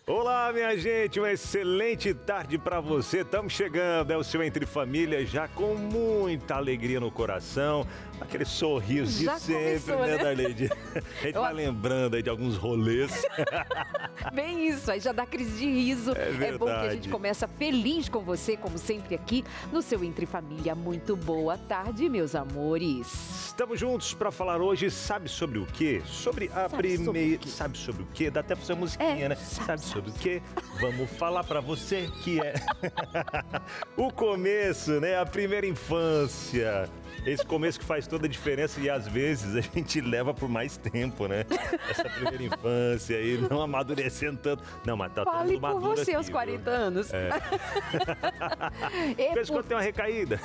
Olá, minha gente, uma excelente tarde para você. Estamos chegando, é o seu Entre Família, já com muita alegria no coração, aquele sorriso Já de sempre, começou, né? Darleide? A gente vai lembrando aí de alguns rolês. Bem isso, aí já dá crise de riso. É bom que a verdade. gente começa feliz com você, como sempre aqui no seu Entre Família. Muito boa tarde, meus amores. Estamos juntos para falar hoje, sabe sobre o quê? Sobre a primeira... Sabe sobre o quê? Dá até pra fazer uma musiquinha, né? Sabe sobre o quê? Vamos falar para você que é o começo, né? A primeira infância. Esse começo que faz toda a diferença e às vezes a gente leva por mais tempo, né? Essa primeira infância aí, não amadurecendo tanto. Não, mas tá todo Fale mundo por maduro você aqui, aos 40 anos. É. É De vez em quando tem uma recaída.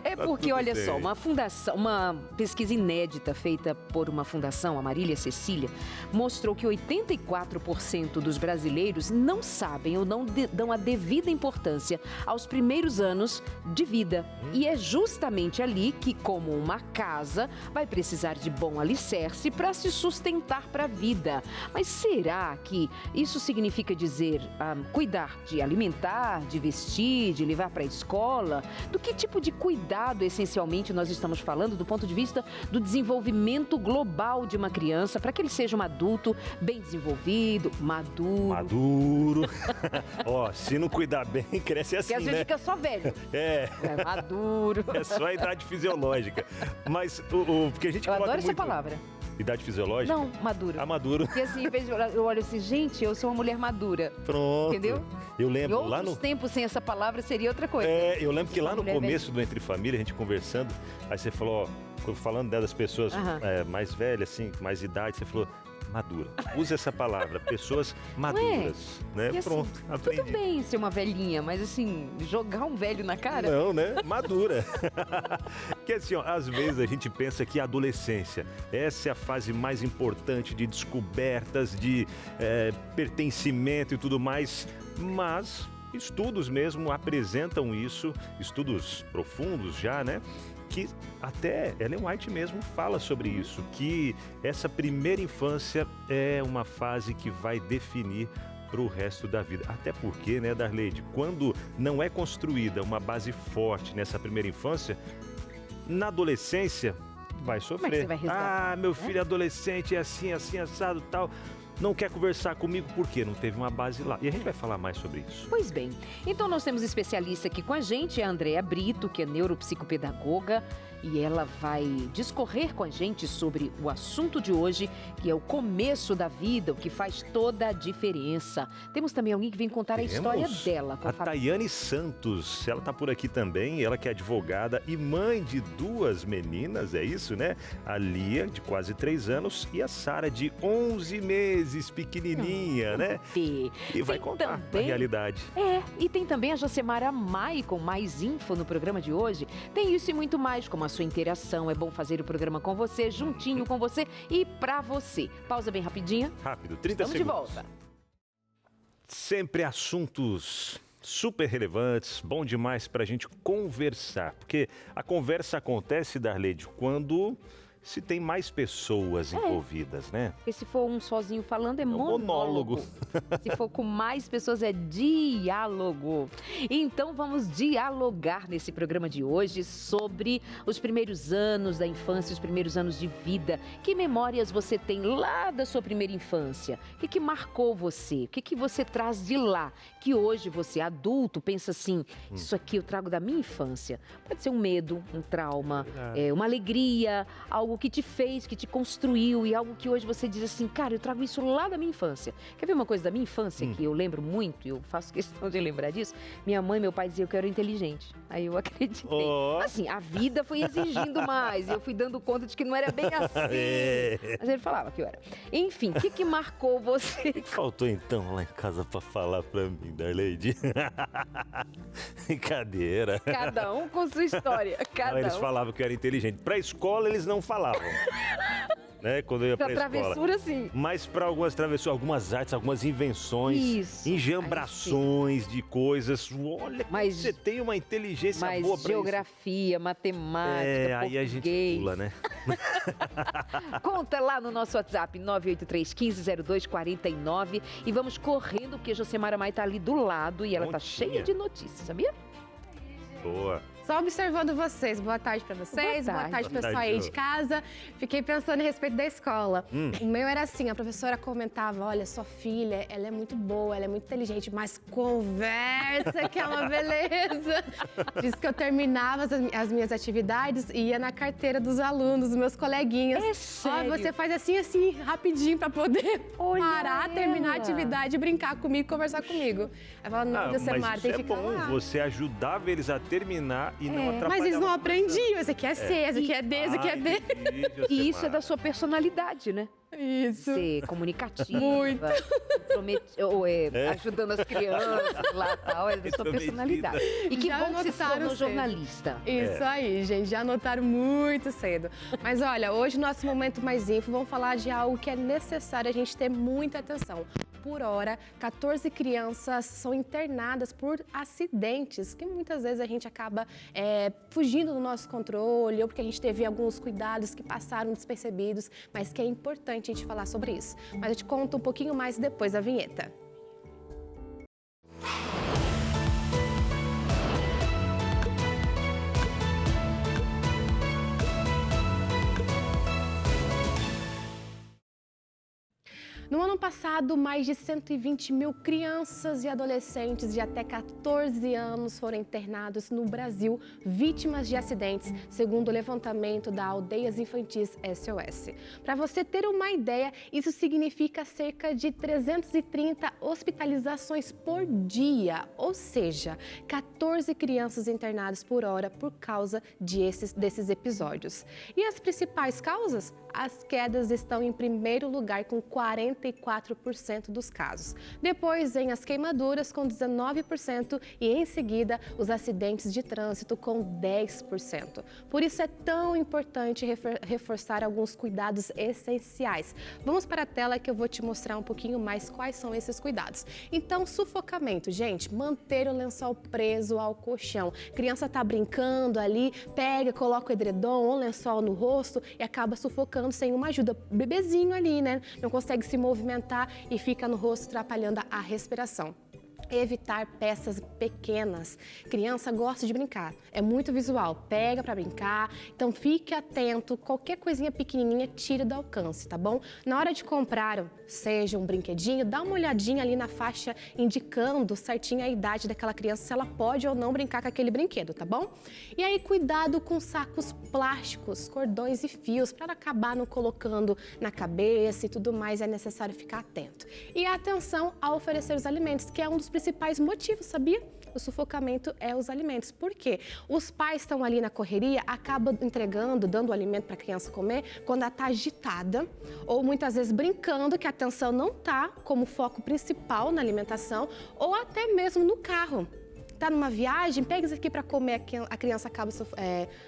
É porque, tudo olha bem. só, uma pesquisa inédita feita por uma fundação, a Marília Cecília, mostrou que 84% dos brasileiros não sabem ou não dão a devida importância aos primeiros anos de vida. E é justamente ali que, como uma casa, vai precisar de bom alicerce para se sustentar para a vida. Mas será que isso significa dizer cuidar de alimentar, de vestir, de levar para a escola? Do que tipo de cuidado, essencialmente, nós estamos falando do ponto de vista do desenvolvimento global de uma criança, para que ele seja um adulto bem desenvolvido, maduro. Maduro. Ó, se não cuidar bem, cresce assim, Que às vezes né? fica só velho. É. É maduro. É só a idade fisiológica. Mas porque a gente Eu coloca adoro essa muito... palavra. Idade fisiológica? Não, maduro. Ah, maduro. Porque assim, em vez de eu olho assim, gente, eu sou uma mulher madura. Pronto. Entendeu? Eu Em lembro outros lá no... tempos sem essa palavra seria outra coisa. É, eu lembro que lá no Mulher começo do Entre Família, a gente conversando, aí você falou, ó, falando das pessoas Aham. mais velhas, assim, com mais idade, você falou madura. Usa essa palavra, pessoas maduras, né? E assim, Pronto, aprendi. tudo bem ser uma velhinha, mas assim, jogar um velho na cara... Não, né? Madura. Porque assim, ó, às vezes a gente pensa que a adolescência, essa é a fase mais importante de descobertas, de pertencimento e tudo mais, mas estudos mesmo apresentam isso, estudos profundos já, né? Que até Ellen White mesmo fala sobre isso, que essa primeira infância é uma fase que vai definir para o resto da vida. Até porque, né, Darleide, quando não é construída uma base forte nessa primeira infância, na adolescência vai sofrer. Como é que você vai resgatar, meu filho adolescente é assim, assim, assado, tal. Não quer conversar comigo porque não teve uma base lá. E a gente vai falar mais sobre isso. Pois bem, então nós temos especialista aqui com a gente, a Andréa Brito, que é neuropsicopedagoga, e ela vai discorrer com a gente sobre o assunto de hoje, que é o começo da vida, o que faz toda a diferença. Temos também alguém que vem contar a história dela. A Tayane Santos, ela tá por aqui também, ela que é advogada e mãe de duas meninas, é isso, né? A Lia, de quase 3 anos, e a Sara, de 11 meses, pequenininha, né? E vai contar a realidade. E tem também a Josemara Mai com mais info no programa de hoje. Tem isso e muito mais, como a sua interação. É bom fazer o programa com você, juntinho com você e pra você. Pausa bem rapidinha. Rápido, 30 Estamos de segundos. volta. Sempre assuntos super relevantes, bom demais pra gente conversar. Porque a conversa acontece, Darleide, quando se tem mais pessoas envolvidas, né? Porque se for um sozinho falando, é monólogo. Se for com mais pessoas, é diálogo. Então vamos dialogar nesse programa de hoje sobre os primeiros anos da infância, os primeiros anos de vida. Que memórias você tem lá da sua primeira infância? O que marcou você? O que você traz de lá? Que hoje você, adulto, pensa assim, isso aqui eu trago da minha infância. Pode ser um medo, um trauma, uma alegria, algo que te fez, que te construiu e algo que hoje você diz assim, cara, eu trago isso lá da minha infância. Quer ver uma coisa da minha infância que eu lembro muito, eu faço questão de lembrar disso? Minha mãe e meu pai diziam que eu era inteligente. Aí eu acreditei. Assim, a vida foi exigindo mais e eu fui dando conta de que não era bem assim. Mas ele falava que eu era. Enfim, o que marcou você? Faltou então lá em casa pra falar pra mim, Darleide. Brincadeira. Cada um com sua história. Não, eles falavam que eu era inteligente. Pra escola eles não falavam. né? Quando eu ia pra escola. travessura, sim. Mas para algumas travessuras, algumas artes, algumas invenções, Isso. enjambrações de coisas. Olha, Mas- você tem uma inteligência Mas boa para geografia, matemática, aí a gente português. pula, né? Conta lá no nosso WhatsApp, 983-1502-49. E vamos correndo, porque a Josemara Maia tá ali do lado e ela tá Prontinha. cheia de notícias, sabia? Boa. Só observando vocês. Boa tarde para vocês, Boa boa tarde, Boa pessoal tarde, aí Ju. de casa. Fiquei pensando a respeito da escola. O meu era assim, a professora comentava, olha, sua filha, ela é muito boa, ela é muito inteligente, mas conversa que é uma beleza. Diz que eu terminava as minhas atividades e ia na carteira dos alunos, dos meus coleguinhas. É sério? Ó, você faz assim, rapidinho para poder Olha parar, terminar a ela. atividade, brincar comigo, conversar comigo. Aí eu falava, não, Mas Josemara, isso tem é que ficar bom, lá. você ajudava eles a terminar e não atrapalhar. Mas eles não a aprendiam, esse aqui é C, esse aqui é D, esse aqui é B. E isso é da sua personalidade, né? Isso. Ser comunicativa. Muito. Ajudando as crianças lá e tal. É da sua Intrometida. personalidade. E que Já bom que você se notaram tornou cedo. jornalista. Isso aí, gente, já anotaram muito cedo. Mas olha, hoje, nosso momento mais info, vamos falar de algo que é necessário a gente ter muita atenção. Por hora, 14 crianças são internadas por acidentes, que muitas vezes a gente acaba fugindo do nosso controle, ou porque a gente teve alguns cuidados que passaram despercebidos, mas que é importante a gente falar sobre isso. Mas eu te conto um pouquinho mais depois da vinheta. No ano passado, mais de 120 mil crianças e adolescentes de até 14 anos foram internados no Brasil, vítimas de acidentes, segundo o levantamento da Aldeias Infantis SOS. Para você ter uma ideia, isso significa cerca de 330 hospitalizações por dia, ou seja, 14 crianças internadas por hora por causa desses episódios. E as principais causas? As quedas estão em primeiro lugar com 44% dos casos. Depois vem as queimaduras com 19% e em seguida os acidentes de trânsito com 10%. Por isso é tão importante reforçar alguns cuidados essenciais. Vamos para a tela que eu vou te mostrar um pouquinho mais quais são esses cuidados. Então, sufocamento, gente, manter o lençol preso ao colchão. Criança tá brincando ali, pega, coloca o edredom ou lençol no rosto e acaba sufocando sem uma ajuda. Bebezinho ali, né? Não consegue se movimentar e fica no rosto atrapalhando a respiração. Evitar peças pequenas. Criança gosta de brincar, é muito visual, pega para brincar, então fique atento, qualquer coisinha pequenininha tire do alcance, tá bom? Na hora de comprar, seja um brinquedinho, dá uma olhadinha ali na faixa indicando certinho a idade daquela criança, se ela pode ou não brincar com aquele brinquedo, tá bom? E aí cuidado com sacos plásticos, cordões e fios, para acabar não colocando na cabeça e tudo mais, é necessário ficar atento. E atenção a oferecer os alimentos, que é um dos principais motivos, sabia? O sufocamento é os alimentos. Por quê? Os pais estão ali na correria, acabam entregando, dando o alimento para a criança comer quando ela está agitada ou muitas vezes brincando, que a atenção não está como foco principal na alimentação ou até mesmo no carro. Tá numa viagem, pega isso aqui para comer, a criança acaba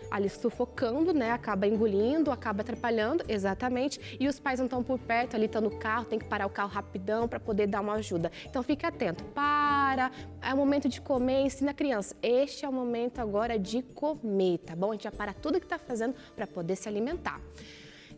ali sufocando, né? Acaba engolindo, acaba atrapalhando, exatamente. E os pais não estão por perto, ali estão no carro, tem que parar o carro rapidão para poder dar uma ajuda. Então fica atento, é o momento de comer, ensina a criança. Este é o momento agora de comer, tá bom? A gente vai parar tudo que está fazendo para poder se alimentar.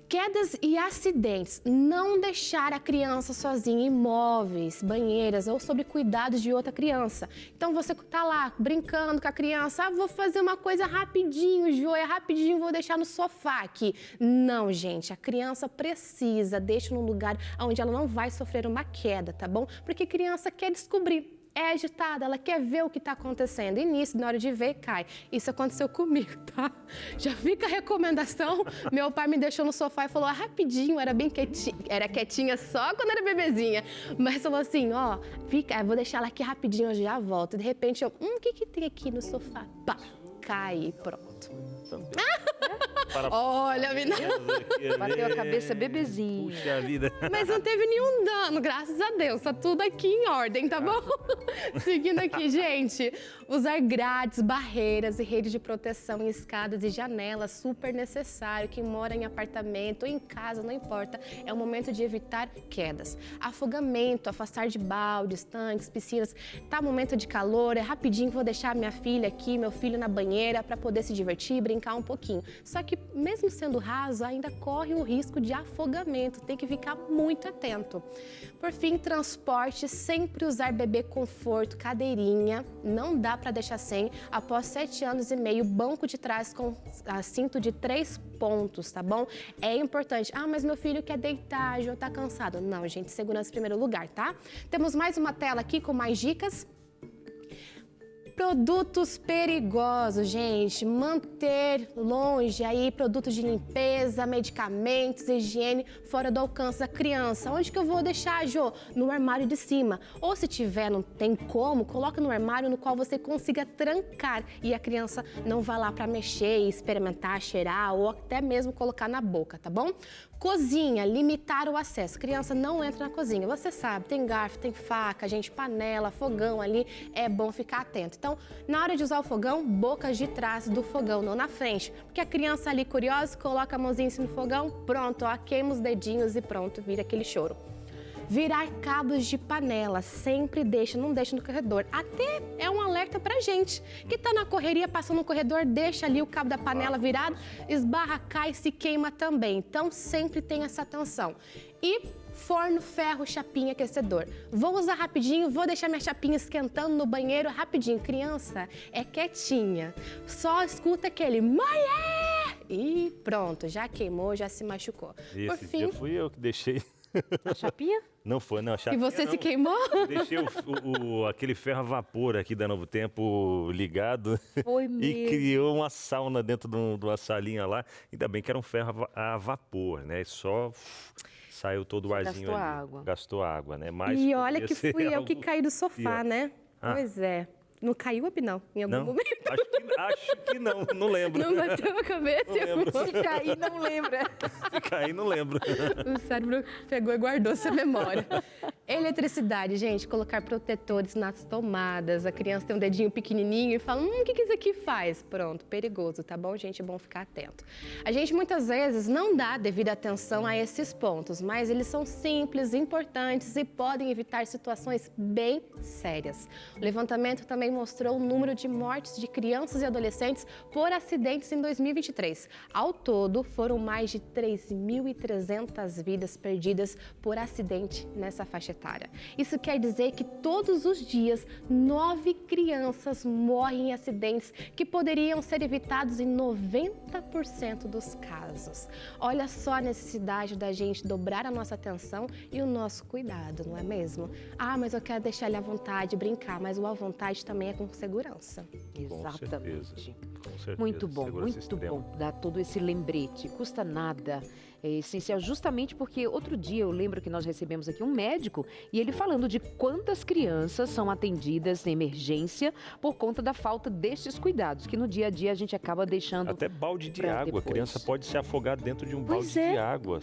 Quedas e acidentes, não deixar a criança sozinha em móveis, banheiras ou sob cuidados de outra criança. Então você tá lá brincando com a criança, vou fazer uma coisa rapidinho, Joia, rapidinho, vou deixar no sofá aqui. Não, gente, a criança precisa, deixa num lugar onde ela não vai sofrer uma queda, tá bom? Porque a criança quer descobrir. É agitada, ela quer ver o que está acontecendo. E nisso, na hora de ver, cai. Isso aconteceu comigo, tá? Já fica a recomendação. Meu pai me deixou no sofá e falou, rapidinho, era bem quietinha. Era quietinha só quando era bebezinha. Mas falou assim, ó, vou deixar ela aqui rapidinho, eu já volto. E de repente eu, o que tem aqui no sofá? Pá, cai e pronto. para... Olha, menina. Bateu a cabeça bebezinho. Puxa vida. Mas não teve nenhum dano, graças a Deus. Tá tudo aqui em ordem, tá bom? Seguindo aqui, gente. Usar grades, barreiras e rede de proteção em escadas e janelas, super necessário. Quem mora em apartamento ou em casa, não importa. É o momento de evitar quedas. Afogamento, afastar de baldes, tanques, piscinas. Tá momento de calor, é rapidinho que vou deixar minha filha aqui, meu filho na banheira para poder se divertir, brincar um pouquinho. Só que mesmo sendo raso, ainda corre o risco de afogamento. Tem que ficar muito atento. Por fim, transporte, sempre usar bebê conforto, cadeirinha, não dá para deixar sem. Após 7 anos e meio, banco de trás com cinto de 3 pontos, tá bom? É importante. Ah, mas meu filho quer deitar, já tá cansado. Não, gente, segurança em primeiro lugar, tá? Temos mais uma tela aqui com mais dicas. Produtos perigosos, gente. Manter longe aí produtos de limpeza, medicamentos, higiene fora do alcance da criança. Onde que eu vou deixar, Jô? No armário de cima. Ou se tiver, não tem como, coloca no armário no qual você consiga trancar e a criança não vá lá para mexer, experimentar, cheirar ou até mesmo colocar na boca, tá bom? Cozinha, limitar o acesso. Criança não entra na cozinha. Você sabe, tem garfo, tem faca, gente, panela, fogão ali. É bom ficar atento. Então, na hora de usar o fogão, bocas de trás do fogão, não na frente. Porque a criança ali curiosa, coloca a mãozinha no fogão, pronto, ó, queima os dedinhos e pronto, vira aquele choro. Virar cabos de panela, sempre não deixa no corredor. Até é um alerta pra gente, que tá na correria, passando no corredor, deixa ali o cabo da panela virado, esbarra, cai, se queima também. Então, sempre tem essa atenção. E forno, ferro, chapinha, aquecedor. Vou usar rapidinho, vou deixar minha chapinha esquentando no banheiro rapidinho. Criança é quietinha, só escuta aquele maiê! E pronto, já queimou, já se machucou. Esse dia fui eu que deixei. A chapinha? Não foi, não. A chapinha, e você não. se queimou? Deixei aquele ferro a vapor aqui da Novo Tempo ligado. Foi mesmo. E criou uma sauna dentro de uma salinha lá. Ainda bem que era um ferro a vapor, né? Só saiu todo o arzinho ali. Gastou água, né? Mas e olha que fui eu que caí do sofá, né? Ah. Pois é. Não caiu, Abinão, em algum momento? Acho que não lembro. Não bateu a cabeça? Não lembro. Se cair, não lembra. Se cair, não lembro. O cérebro pegou e guardou essa memória. Eletricidade, gente, colocar protetores nas tomadas. A criança tem um dedinho pequenininho e fala, o que isso aqui faz? Pronto, perigoso, tá bom, gente? É bom ficar atento. A gente, muitas vezes, não dá devida atenção a esses pontos, mas eles são simples, importantes e podem evitar situações bem sérias. O levantamento também mostrou o número de mortes de crianças e adolescentes por acidentes em 2023. Ao todo, foram mais de 3.300 vidas perdidas por acidente nessa faixa etária. Isso quer dizer que todos os dias, 9 crianças morrem em acidentes que poderiam ser evitados em 90% dos casos. Olha só a necessidade da gente dobrar a nossa atenção e o nosso cuidado, não é mesmo? Ah, mas eu quero deixar ele à vontade, brincar, mas o à vontade também é com segurança. Exatamente. Com certeza. Muito bom, Segurança muito extrema. bom. Dar todo esse lembrete. Custa nada. É essencial justamente porque outro dia eu lembro que nós recebemos aqui um médico e ele falando de quantas crianças são atendidas em emergência por conta da falta destes cuidados, que no dia a dia a gente acaba deixando. Até balde de pra água. depois. A criança pode se afogar dentro de um Pois balde é. de água.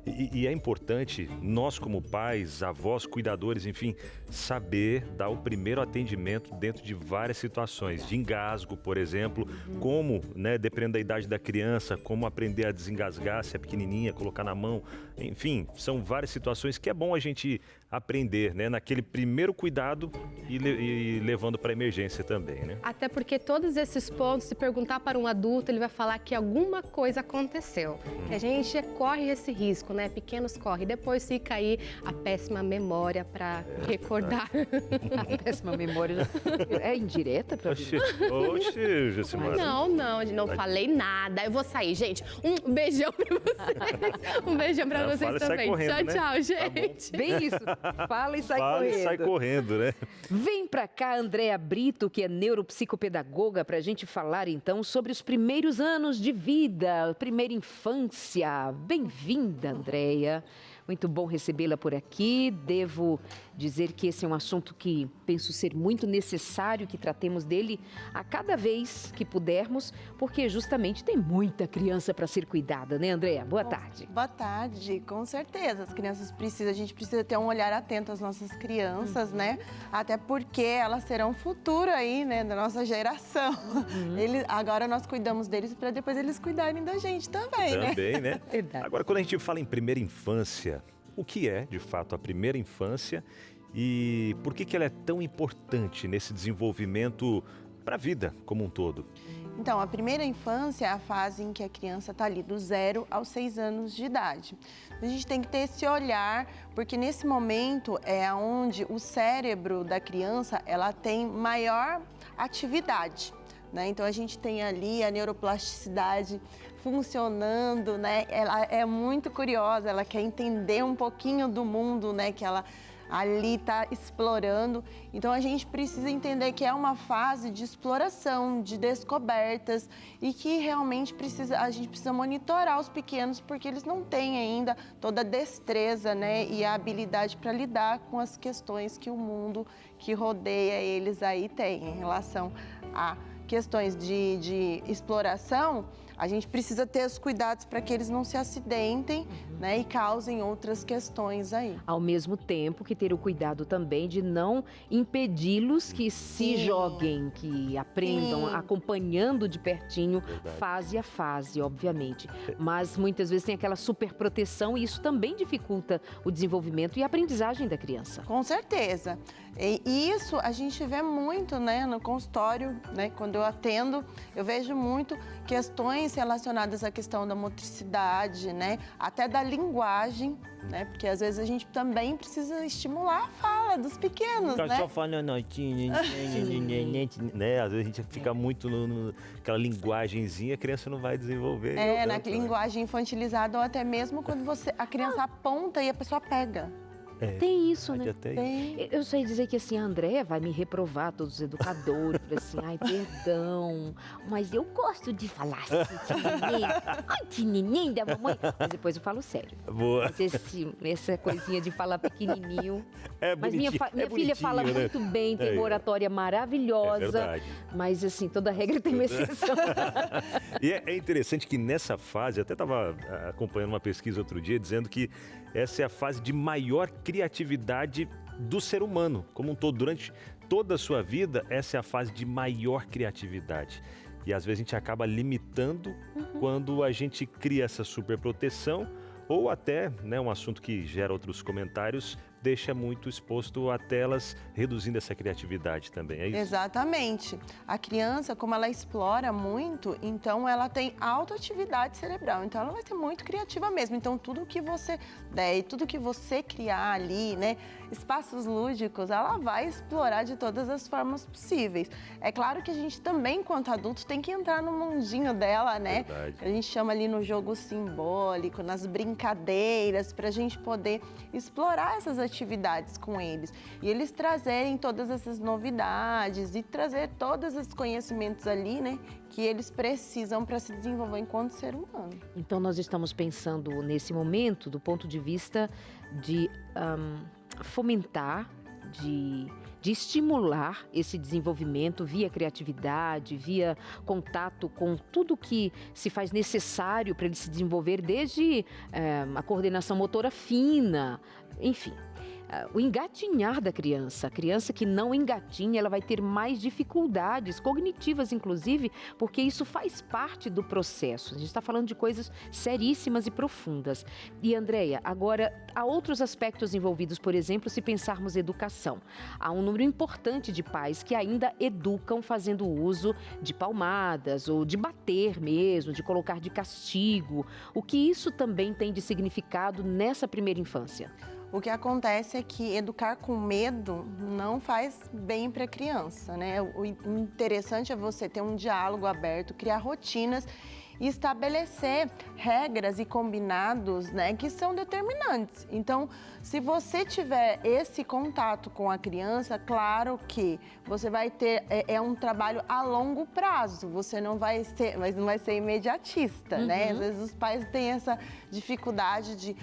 E é importante, nós como pais, avós, cuidadores, enfim, saber dar o primeiro atendimento dentro de várias situações. De engasgo, por exemplo, como, né, dependendo da idade da criança, como aprender a desengasgar, se é pequenininha, colocar na mão. Enfim, são várias situações que é bom a gente aprender, né, naquele primeiro cuidado e levando para a emergência também, né? Até porque todos esses pontos, se perguntar para um adulto, ele vai falar que alguma coisa aconteceu. Que a gente corre esse risco, né? Pequenos corre. Depois fica aí a péssima memória para recordar. A péssima memória. É indireta para Oxe, Josimara. Não falei nada. Eu vou sair, gente. Um beijão para vocês. Um beijão para vocês fala e sai também. correndo, Tchau, né? tchau, Tá bom. gente. Bem isso. Fala e sai Fala correndo. e sai correndo, né? Vem pra cá, Andréa Brito, que é neuropsicopedagoga, pra gente falar então sobre os primeiros anos de vida, primeira infância. Bem-vinda, Andréa. Muito bom recebê-la por aqui. Devo dizer que esse é um assunto que penso ser muito necessário que tratemos dele a cada vez que pudermos, porque justamente tem muita criança para ser cuidada, né, Andréa? Boa tarde. Boa tarde, com certeza. As crianças precisam, a gente precisa ter um olhar atento às nossas crianças, né? Até porque elas serão o futuro aí, né, da nossa geração. Agora nós cuidamos deles para depois eles cuidarem da gente também, né? Também, né? Verdade. Agora, quando a gente fala em primeira infância, o que é, de fato, a primeira infância e por que ela é tão importante nesse desenvolvimento para a vida como um todo? Então, a primeira infância é a fase em que a criança está ali do 0 aos 6 anos de idade. A gente tem que ter esse olhar, porque nesse momento é onde o cérebro da criança ela tem maior atividade, né? Então, a gente tem ali a neuroplasticidade funcionando, né? Ela é muito curiosa, ela quer entender um pouquinho do mundo, né? Que ela ali está explorando. Então a gente precisa entender que é uma fase de exploração, de descobertas e que realmente a gente precisa monitorar os pequenos porque eles não têm ainda toda a destreza, né, e a habilidade para lidar com as questões que o mundo que rodeia eles aí tem em relação a questões de exploração. A gente precisa ter os cuidados para que eles não se acidentem, né, e causem outras questões aí. Ao mesmo tempo que ter o cuidado também de não impedi-los que se joguem, que aprendam, acompanhando de pertinho, fase a fase, obviamente. Mas muitas vezes tem aquela super proteção e isso também dificulta o desenvolvimento e a aprendizagem da criança. Com certeza. E isso a gente vê muito, né, no consultório, né, quando eu atendo, eu vejo muito questões relacionadas à questão da motricidade, né, até da linguagem, né, porque às vezes a gente também precisa estimular a fala dos pequenos, né? Só falando, né? Às vezes a gente fica muito naquela linguagenzinha, a criança não vai desenvolver. Na linguagem infantilizada ou até mesmo quando a criança aponta e a pessoa pega. Tem isso, né? Tem. Eu sei dizer que assim, a Andréa vai me reprovar, todos os educadores, assim, ai, perdão, mas eu gosto de falar assim, neném da mamãe. Mas depois eu falo sério. Boa. Mas essa coisinha de falar pequenininho. Mas minha filha fala né? muito bem, tem uma oratória maravilhosa. É verdade. Mas assim, toda regra tem uma exceção. E é interessante que nessa fase, até estava acompanhando uma pesquisa outro dia, dizendo que essa é a fase de maior criatividade do ser humano como um todo. Durante toda a sua vida, essa é a fase de maior criatividade. E às vezes a gente acaba limitando quando a gente cria essa superproteção ou até, né, um assunto que gera outros comentários, deixa muito exposto a telas, reduzindo essa criatividade também, é isso? Exatamente. A criança, como ela explora muito, então ela tem alta atividade cerebral, então ela vai ser muito criativa mesmo. Então tudo que você der e tudo que você criar ali, né, espaços lúdicos, ela vai explorar de todas as formas possíveis. É claro que a gente também, enquanto adultos, tem que entrar no mundinho dela, né? Verdade. A gente chama ali no jogo simbólico, nas brincadeiras, para a gente poder explorar essas atividades com eles. E eles trazerem todas essas novidades e trazer todos os conhecimentos ali, né, que eles precisam para se desenvolver enquanto ser humano. Então nós estamos pensando nesse momento do ponto de vista de fomentar, de estimular esse desenvolvimento via criatividade, via contato com tudo que se faz necessário para ele se desenvolver, desde a coordenação motora fina, enfim. O engatinhar da criança. A criança que não engatinha, ela vai ter mais dificuldades cognitivas, inclusive, porque isso faz parte do processo. A gente está falando de coisas seríssimas e profundas. E, Andréia, agora, há outros aspectos envolvidos, por exemplo, se pensarmos educação. Há um número importante de pais que ainda educam fazendo uso de palmadas ou de bater mesmo, de colocar de castigo. O que isso também tem de significado nessa primeira infância? O que acontece é que educar com medo não faz bem para a criança, né? O interessante é você ter um diálogo aberto, criar rotinas e estabelecer regras e combinados, né, que são determinantes. Então, se você tiver esse contato com a criança, claro que você vai ter um trabalho a longo prazo. Você não vai ser imediatista, né? Às vezes os pais têm essa dificuldade de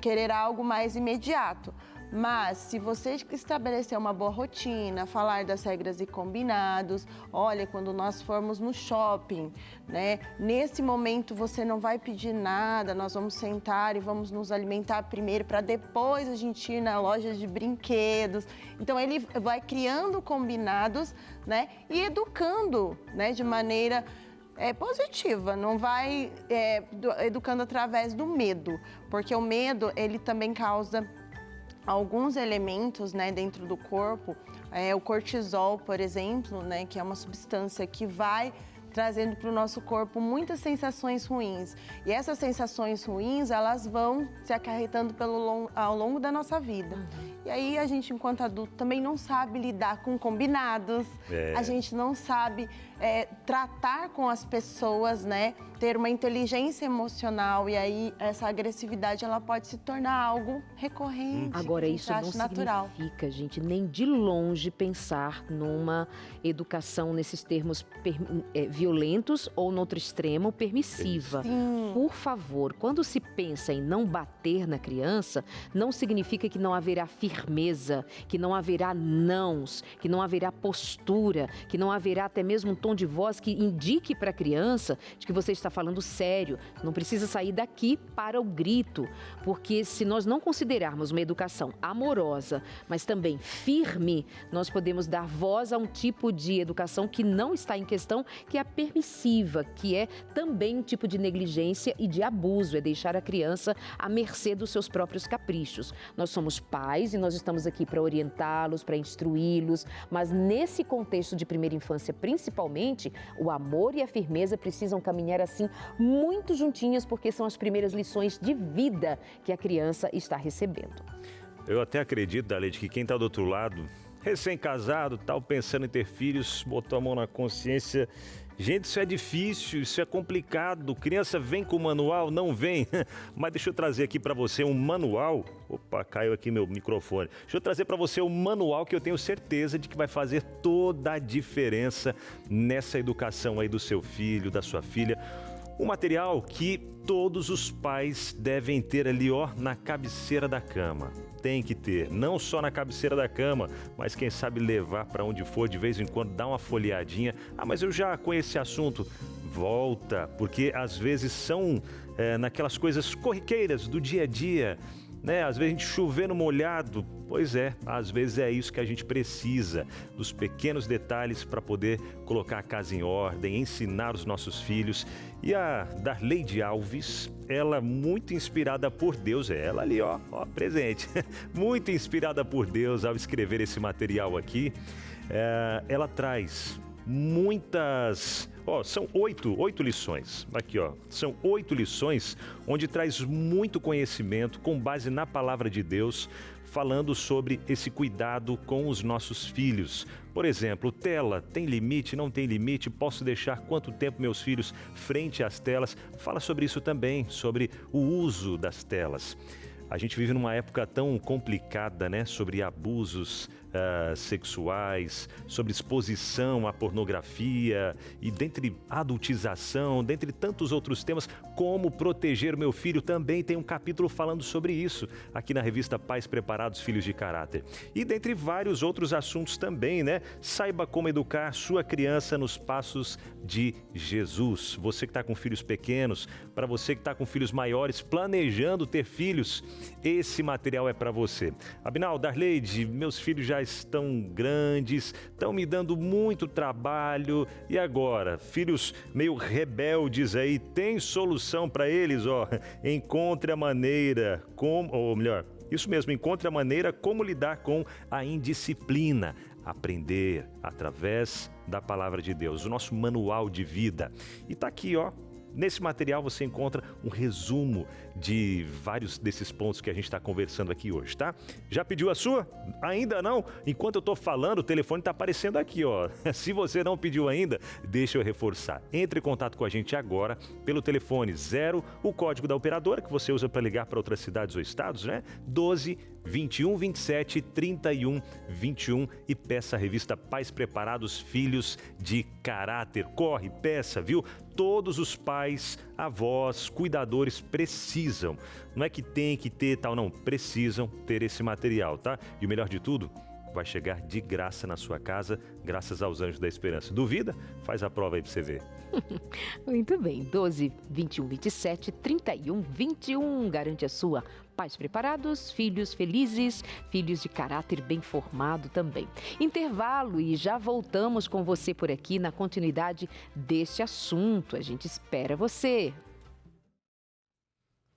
querer algo mais imediato. Mas, se você estabelecer uma boa rotina, falar das regras e combinados, olha, quando nós formos no shopping, né? Nesse momento você não vai pedir nada, nós vamos sentar e vamos nos alimentar primeiro para depois a gente ir na loja de brinquedos. Então, ele vai criando combinados, né? E educando, né? De maneira positiva, não vai educando através do medo, porque o medo, ele também causa alguns elementos, né, dentro do corpo, o cortisol, por exemplo, né, que é uma substância que vai trazendo para o nosso corpo muitas sensações ruins. E essas sensações ruins, elas vão se acarretando ao longo da nossa vida. E aí a gente, enquanto adulto, também não sabe lidar com combinados, a gente não sabe tratar com as pessoas, né? Ter uma inteligência emocional, e aí essa agressividade ela pode se tornar algo recorrente. Agora, isso não significa, gente, nem de longe pensar numa educação nesses termos violentos ou, no outro extremo, permissiva. Sim. Por favor, quando se pensa em não bater na criança, não significa que não haverá firmeza, que não haverá nãos, que não haverá postura, que não haverá até mesmo um tom de voz que indique para a criança de que você está falando sério. Não precisa sair daqui para o grito, porque se nós não considerarmos uma educação amorosa, mas também firme, nós podemos dar voz a um tipo de educação que não está em questão, que é a permissiva, que é também um tipo de negligência e de abuso, é deixar a criança à mercê dos seus próprios caprichos. Nós somos pais e nós estamos aqui para orientá-los, para instruí-los, mas nesse contexto de primeira infância, principalmente, o amor e a firmeza precisam caminhar assim muito juntinhas, porque são as primeiras lições de vida que a criança está recebendo. Eu até acredito, Darleide, que quem está do outro lado, recém-casado, tal, pensando em ter filhos, botou a mão na consciência. Gente, isso é difícil, isso é complicado. Criança vem com manual, não vem. Mas deixa eu trazer aqui para você um manual. Opa, caiu aqui meu microfone. Deixa eu trazer para você um manual que eu tenho certeza de que vai fazer toda a diferença nessa educação aí do seu filho, da sua filha. Um material que todos os pais devem ter ali, ó, na cabeceira da cama. Tem que ter, não só na cabeceira da cama, mas quem sabe levar para onde for, de vez em quando, dar uma folheadinha. Ah, mas eu já conheço esse assunto. Volta, porque às vezes são naquelas coisas corriqueiras do dia a dia, né? Às vezes a gente chover no molhado. Pois é, às vezes é isso que a gente precisa, dos pequenos detalhes para poder colocar a casa em ordem, ensinar os nossos filhos. E a Darleide Alves, ela muito inspirada por Deus, ela ali, ó presente, muito inspirada por Deus ao escrever esse material aqui, ela traz muitas... são oito lições, aqui são 8 lições onde traz muito conhecimento com base na palavra de Deus, falando sobre esse cuidado com os nossos filhos. Por exemplo, tela, tem limite, não tem limite? Posso deixar quanto tempo meus filhos frente às telas? Fala sobre isso também, sobre o uso das telas. A gente vive numa época tão complicada, né? Sobre abusos sexuais, sobre exposição à pornografia e dentre adultização, dentre tantos outros temas. Como proteger o meu filho, também tem um capítulo falando sobre isso aqui na revista Pais Preparados, Filhos de Caráter. E dentre vários outros assuntos também, né? Saiba como educar sua criança nos passos de Jesus. Você que está com filhos pequenos, para você que está com filhos maiores, planejando ter filhos, esse material é para você. Abinal, Darleide, meus filhos já estão grandes, estão me dando muito trabalho. E agora? Filhos meio rebeldes aí, tem solução para eles? Encontre a maneira, encontre a maneira como lidar com a indisciplina. Aprender através da palavra de Deus, o nosso manual de vida. E tá aqui, Nesse material você encontra um resumo de vários desses pontos que a gente está conversando aqui hoje, tá? Já pediu a sua? Ainda não? Enquanto eu estou falando, o telefone está aparecendo aqui, ó. Se você não pediu ainda, deixa eu reforçar. Entre em contato com a gente agora pelo telefone 0, o código da operadora que você usa para ligar para outras cidades ou estados, né? 12 21 27 31 21 e peça a revista Pais Preparados, Filhos de Caráter. Corre, peça, viu? Todos os pais, avós, cuidadores precisam. Não é que tem que ter tal, não. Precisam ter esse material, tá? E o melhor de tudo, vai chegar de graça na sua casa, graças aos Anjos da Esperança. Duvida? Faz a prova aí pra você ver. Muito bem, 12 21 27 31 21. Garante a sua. Pais preparados, filhos felizes, filhos de caráter bem formado também. Intervalo e já voltamos com você por aqui na continuidade deste assunto. A gente espera você.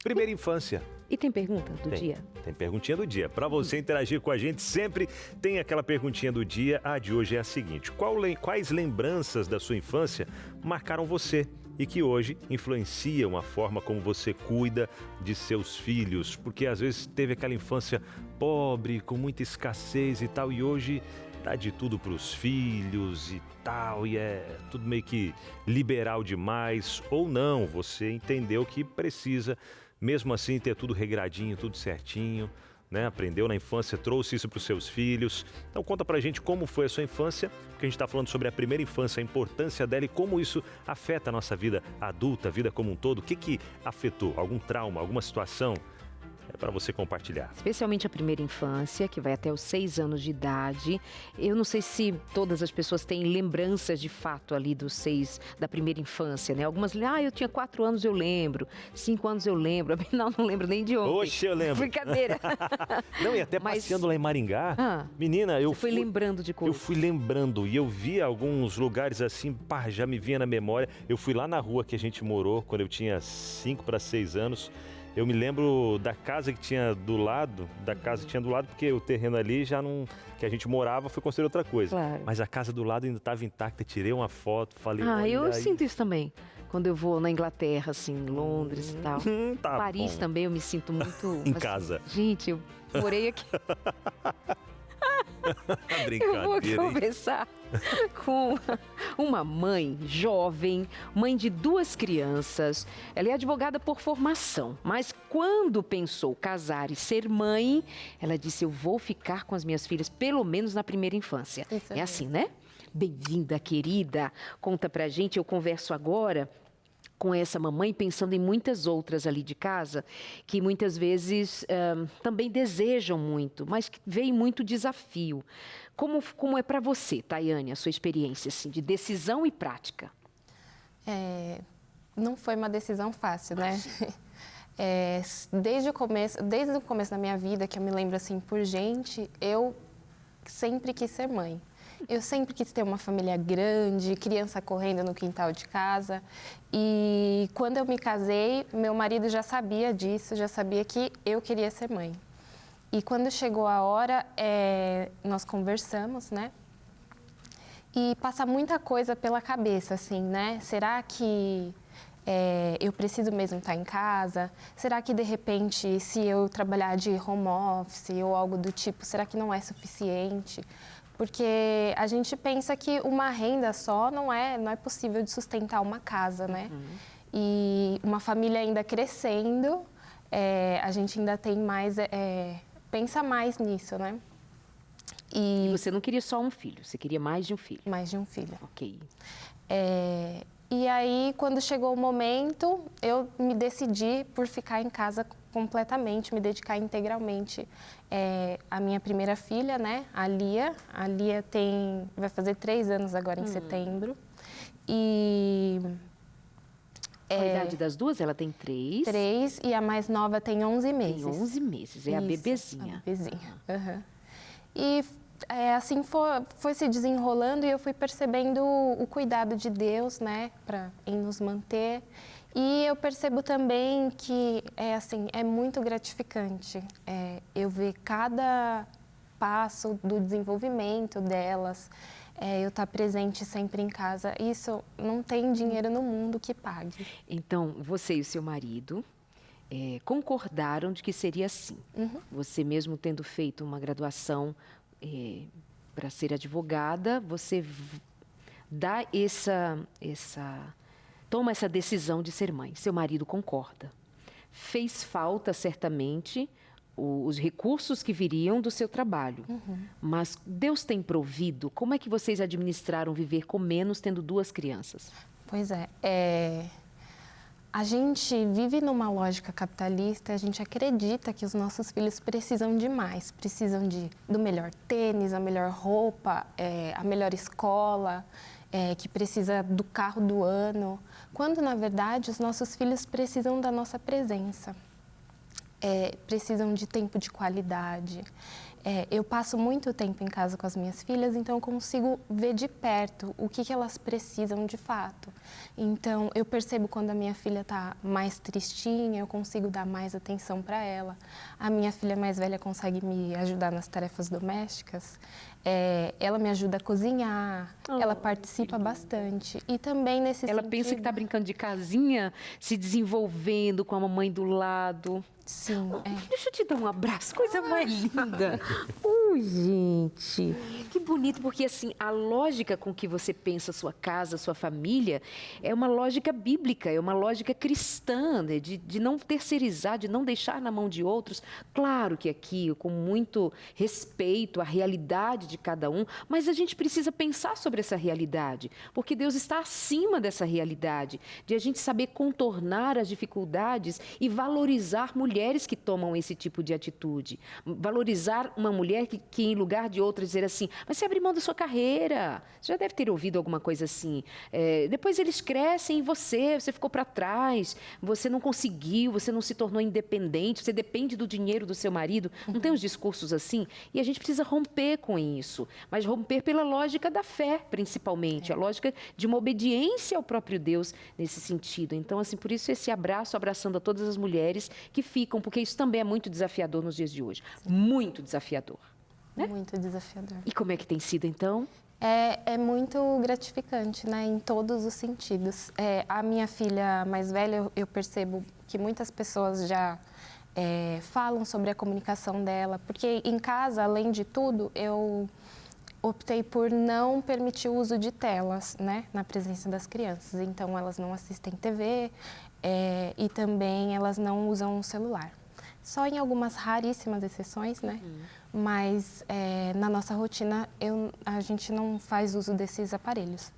Primeira infância. E tem pergunta do dia? Tem perguntinha do dia. Para você interagir com a gente, sempre tem aquela perguntinha do dia. A de hoje é a seguinte: quais lembranças da sua infância marcaram você e que hoje influenciam a forma como você cuida de seus filhos? Porque às vezes teve aquela infância pobre, com muita escassez e tal, e hoje dá de tudo para os filhos e tal, e é tudo meio que liberal demais, ou não, você entendeu que precisa, mesmo assim, ter tudo regradinho, tudo certinho, né? Aprendeu na infância, trouxe isso para os seus filhos. Então conta pra gente como foi a sua infância, porque a gente está falando sobre a primeira infância, a importância dela e como isso afeta a nossa vida adulta, a vida como um todo. O que afetou? Algum trauma, alguma situação? É para você compartilhar. Especialmente a primeira infância, que vai até os 6 anos de idade. Eu não sei se todas as pessoas têm lembranças de fato ali dos 6 da primeira infância, né? Algumas, eu tinha 4 anos, eu lembro. 5 anos eu lembro. Não lembro nem de ontem. Oxe, eu lembro. Brincadeira. Não, e até passeando lá em Maringá, menina, eu fui lembrando de coisas. Eu fui lembrando e eu vi alguns lugares assim, já me vinha na memória. Eu fui lá na rua que a gente morou quando eu tinha 5 para 6 anos. Eu me lembro da casa que tinha do lado, porque o terreno ali já não, que a gente morava, foi construir outra coisa. Claro. Mas a casa do lado ainda estava intacta, tirei uma foto, falei... eu sinto isso também. Quando eu vou na Inglaterra, assim, Londres e tal. Tá Paris bom. também eu me sinto muito... Em casa. Gente, eu morei aqui. Brincadeira, eu vou conversar com uma mãe jovem, mãe de 2 crianças. Ela é advogada por formação, mas quando pensou casar e ser mãe, ela disse: eu vou ficar com as minhas filhas pelo menos na primeira infância. É assim, né? Bem-vinda, querida. Conta pra gente, eu converso agora com essa mamãe, pensando em muitas outras ali de casa, que muitas vezes também desejam muito, mas que vem muito desafio. Como é para você, Tayane, a sua experiência assim, de decisão e prática? Não foi uma decisão fácil, né? Desde o começo da minha vida, que eu me lembro assim, por gente, eu sempre quis ser mãe. Eu sempre quis ter uma família grande, criança correndo no quintal de casa. E quando eu me casei, meu marido já sabia disso, já sabia que eu queria ser mãe. E quando chegou a hora, nós conversamos, né? E passa muita coisa pela cabeça, assim, né? Será que eu preciso mesmo estar em casa? Será que, de repente, se eu trabalhar de home office ou algo do tipo, será que não é suficiente? Porque a gente pensa que uma renda só não é possível de sustentar uma casa, né? E uma família ainda crescendo, a gente ainda tem mais, pensa mais nisso, né? E você não queria só um filho, você queria mais de um filho? Mais de um filho. Ok. E aí, quando chegou o momento, eu me decidi por ficar em casa completamente, me dedicar integralmente à minha primeira filha, né, a Lia. A Lia vai fazer 3 anos agora em setembro. E... a idade das duas? Ela tem 3? 3 e a mais nova tem 11 meses. Tem 11 meses, a bebezinha. A bebezinha. E assim foi se desenrolando e eu fui percebendo o cuidado de Deus, né, em nos manter. E eu percebo também que é muito gratificante eu ver cada passo do desenvolvimento delas, eu estar presente sempre em casa. Isso não tem dinheiro no mundo que pague. Então, você e o seu marido concordaram de que seria assim. Você mesmo tendo feito uma graduação para ser advogada, você dá toma essa decisão de ser mãe. Seu marido concorda. Fez falta, certamente, os recursos que viriam do seu trabalho. Mas Deus tem provido. Como é que vocês administraram viver com menos, tendo 2 crianças? Pois a gente vive numa lógica capitalista, a gente acredita que os nossos filhos precisam de mais, precisam do melhor tênis, a melhor roupa, a melhor escola, que precisa do carro do ano, quando, na verdade, os nossos filhos precisam da nossa presença, precisam de tempo de qualidade. Eu passo muito tempo em casa com as minhas filhas, então eu consigo ver de perto o que elas precisam de fato. Então, eu percebo quando a minha filha está mais tristinha, eu consigo dar mais atenção para ela. A minha filha mais velha consegue me ajudar nas tarefas domésticas. Ela me ajuda a cozinhar, ela participa bastante. E também nesse sentido... Ela pensa que está brincando de casinha, se desenvolvendo com a mamãe do lado. Sim, Deixa eu te dar um abraço, coisa mais linda. Gente, que bonito, porque assim, a lógica com que você pensa a sua casa, a sua família, é uma lógica bíblica, é uma lógica cristã, né? de não terceirizar, de não deixar na mão de outros. Claro que aqui, com muito respeito à realidade de cada um, mas a gente precisa pensar sobre essa realidade, porque Deus está acima dessa realidade, de a gente saber contornar as dificuldades e valorizar mulheres que tomam esse tipo de atitude. Valorizar uma mulher que em lugar de outra dizer assim, mas você abre mão da sua carreira. Você já deve ter ouvido alguma coisa assim. Depois eles crescem e você ficou para trás, você não conseguiu, você não se tornou independente, você depende do dinheiro do seu marido. Não tem uns discursos assim? E a gente precisa romper com isso, mas romper pela lógica da fé, principalmente, a lógica de uma obediência ao próprio Deus nesse sentido. Então, assim, por isso esse abraço, abraçando a todas as mulheres que ficam, porque isso também é muito desafiador nos dias de hoje. Muito desafiador. Né? Muito desafiador. E como é que tem sido, então? É muito gratificante, né, em todos os sentidos. A minha filha mais velha, eu percebo que muitas pessoas já falam sobre a comunicação dela, porque em casa, além de tudo, eu optei por não permitir o uso de telas, né, na presença das crianças. Então, elas não assistem TV e também elas não usam o celular. Só em algumas raríssimas exceções, né? Mas na nossa rotina a gente não faz uso desses aparelhos.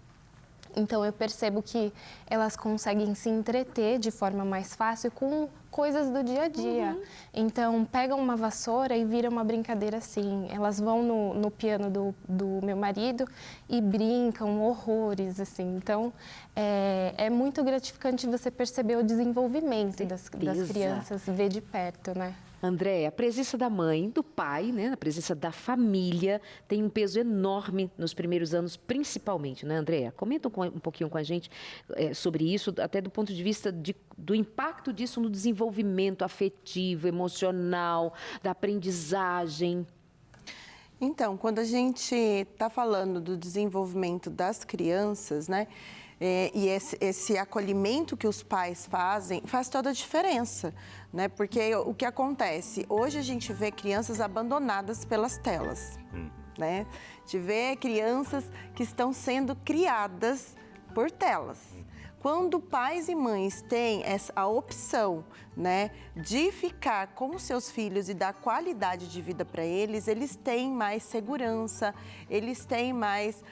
Então eu percebo que elas conseguem se entreter de forma mais fácil com coisas do dia a dia. Então pegam uma vassoura e viram uma brincadeira assim. Elas vão no piano do meu marido e brincam horrores assim. Então é muito gratificante você perceber o desenvolvimento das crianças, ver de perto, né? Andréia, a presença da mãe, do pai, né, a presença da família tem um peso enorme nos primeiros anos, principalmente, né, Andréia? Comenta um pouquinho com a gente sobre isso, até do ponto de vista do impacto disso no desenvolvimento afetivo, emocional, da aprendizagem. Então, quando a gente está falando do desenvolvimento das crianças, né? E esse acolhimento que os pais fazem faz toda a diferença, né? Porque o que acontece? Hoje a gente vê crianças abandonadas pelas telas, né? A gente vê crianças que estão sendo criadas por telas. Quando pais e mães têm a opção, né, de ficar com os seus filhos e dar qualidade de vida para eles têm mais segurança, eles têm mais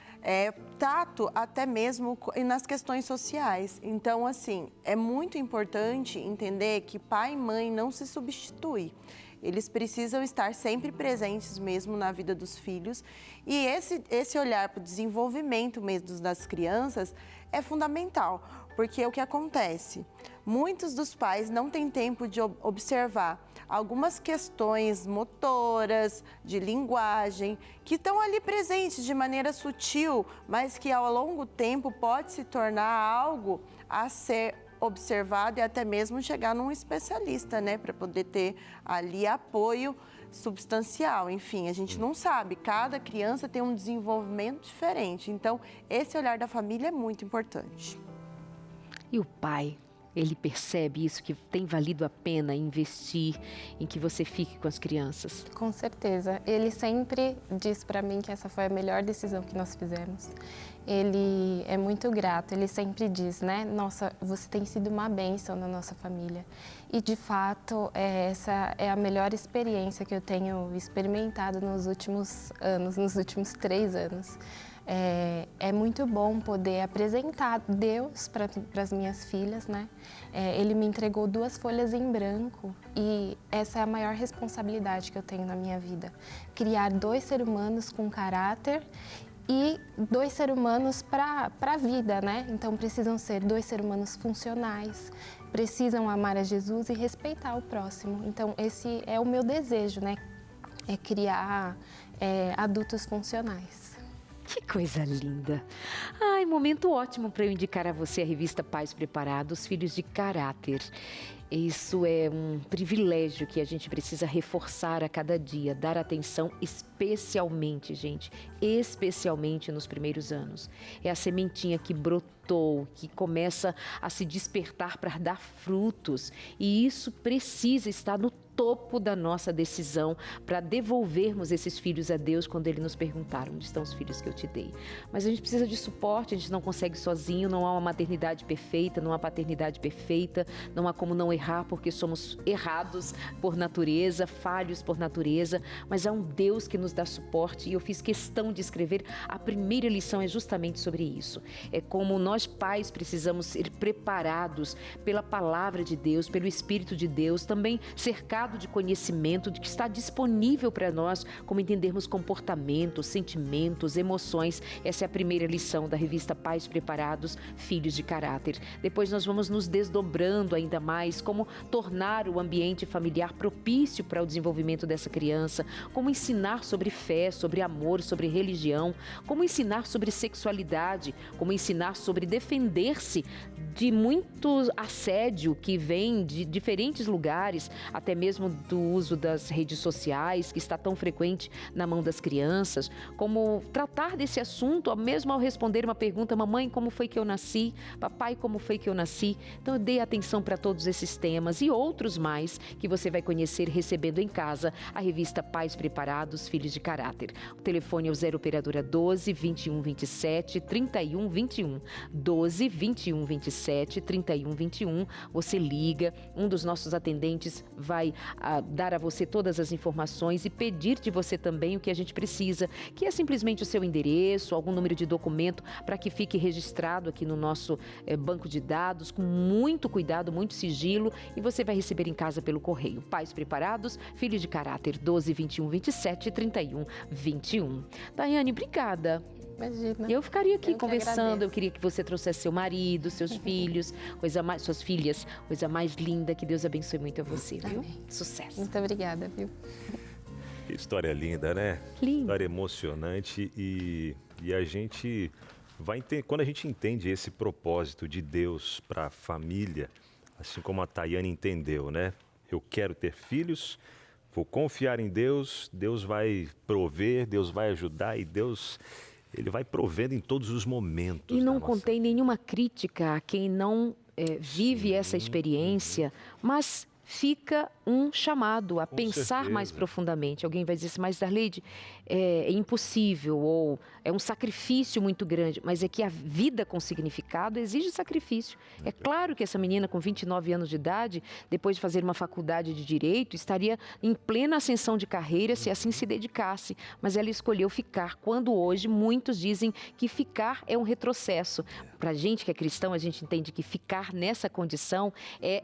tato até mesmo nas questões sociais. Então, assim, é muito importante entender que pai e mãe não se substituem. Eles precisam estar sempre presentes mesmo na vida dos filhos. E esse olhar para o desenvolvimento mesmo das crianças é fundamental. Porque o que acontece? Muitos dos pais não têm tempo de observar algumas questões motoras, de linguagem, que estão ali presentes de maneira sutil, mas que ao longo tempo pode se tornar algo a ser observado e até mesmo chegar num especialista, né, para poder ter ali apoio substancial. Enfim, a gente não sabe, cada criança tem um desenvolvimento diferente. Então, esse olhar da família é muito importante. E o pai? Ele percebe isso, que tem valido a pena investir em que você fique com as crianças? Com certeza. Ele sempre diz para mim que essa foi a melhor decisão que nós fizemos. Ele é muito grato, ele sempre diz, né? Nossa, você tem sido uma bênção na nossa família. E, de fato, essa é a melhor experiência que eu tenho experimentado nos últimos anos, nos últimos 3 anos. É muito bom poder apresentar Deus para as minhas filhas, né? Ele me entregou 2 folhas em branco e essa é a maior responsabilidade que eu tenho na minha vida. Criar 2 seres humanos com caráter e 2 seres humanos para a vida, né? Então precisam ser 2 seres humanos funcionais, precisam amar a Jesus e respeitar o próximo. Então esse é o meu desejo, né? É criar adultos funcionais. Que coisa linda! Ai, momento ótimo para eu indicar a você a revista Pais Preparados, Filhos de Caráter. Isso é um privilégio que a gente precisa reforçar a cada dia, dar atenção especialmente, gente, especialmente nos primeiros anos. É a sementinha que brotou, que começa a se despertar para dar frutos, e isso precisa estar no topo da nossa decisão para devolvermos esses filhos a Deus quando Ele nos perguntar: onde estão os filhos que eu te dei? Mas a gente precisa de suporte, a gente não consegue sozinho, não há uma maternidade perfeita, não há paternidade perfeita, não há como não errar porque somos errados por natureza, falhos por natureza, mas há um Deus que nos dá suporte, e eu fiz questão de escrever. A primeira lição é justamente sobre isso. É como nós pais precisamos ser preparados pela palavra de Deus, pelo Espírito de Deus, também cercados de conhecimento de que está disponível para nós, como entendermos comportamentos, sentimentos, emoções. Essa é a primeira lição da revista Pais Preparados, Filhos de Caráter. Depois nós vamos nos desdobrando ainda mais, como tornar o ambiente familiar propício para o desenvolvimento dessa criança, como ensinar sobre fé, sobre amor, sobre religião, como ensinar sobre sexualidade, como ensinar sobre defender-se de muito assédio que vem de diferentes lugares, até mesmo do uso das redes sociais, que está tão frequente na mão das crianças, como tratar desse assunto, mesmo ao responder uma pergunta: mamãe, como foi que eu nasci? Papai, como foi que eu nasci? Então, dê atenção para todos esses temas e outros mais que você vai conhecer recebendo em casa a revista Pais Preparados, Filhos de Caráter. O telefone é o 0 operadora 12 21 27 31 21. 12 21 27 31 21. Você liga, um dos nossos atendentes vai dar a você todas as informações e pedir de você também o que a gente precisa, que é simplesmente o seu endereço, algum número de documento, para que fique registrado aqui no nosso banco de dados, com muito cuidado, muito sigilo, e você vai receber em casa pelo correio. Pais Preparados, Filhos de Caráter, 12 21 27 31 21. Daiane, obrigada. Imagina. Eu ficaria aqui conversando, agradeço. eu queria que você trouxesse seu marido, seus filhos, suas filhas, coisa mais linda. Que Deus abençoe muito a você, viu? Amém. Sucesso. Muito obrigada, viu? Que história linda, né? Lindo. História emocionante, e a gente vai entender, quando a gente entende esse propósito de Deus para a família, assim como a Tayane entendeu, né? Eu quero ter filhos, vou confiar em Deus, Deus vai prover, Deus vai ajudar, e Deus, Ele vai provendo em todos os momentos. E não da nossa contém nenhuma crítica a quem não vive essa experiência, mas fica um chamado a Com pensar certeza. mais profundamente. Alguém vai dizer assim: mas Darleide, é impossível, ou é um sacrifício muito grande. Mas é que a vida com significado exige sacrifício. É claro que essa menina com 29 anos de idade, depois de fazer uma faculdade de Direito, estaria em plena ascensão de carreira se assim se dedicasse. Mas ela escolheu ficar, quando hoje muitos dizem que ficar é um retrocesso. Para a gente que é cristão, a gente entende que ficar nessa condição é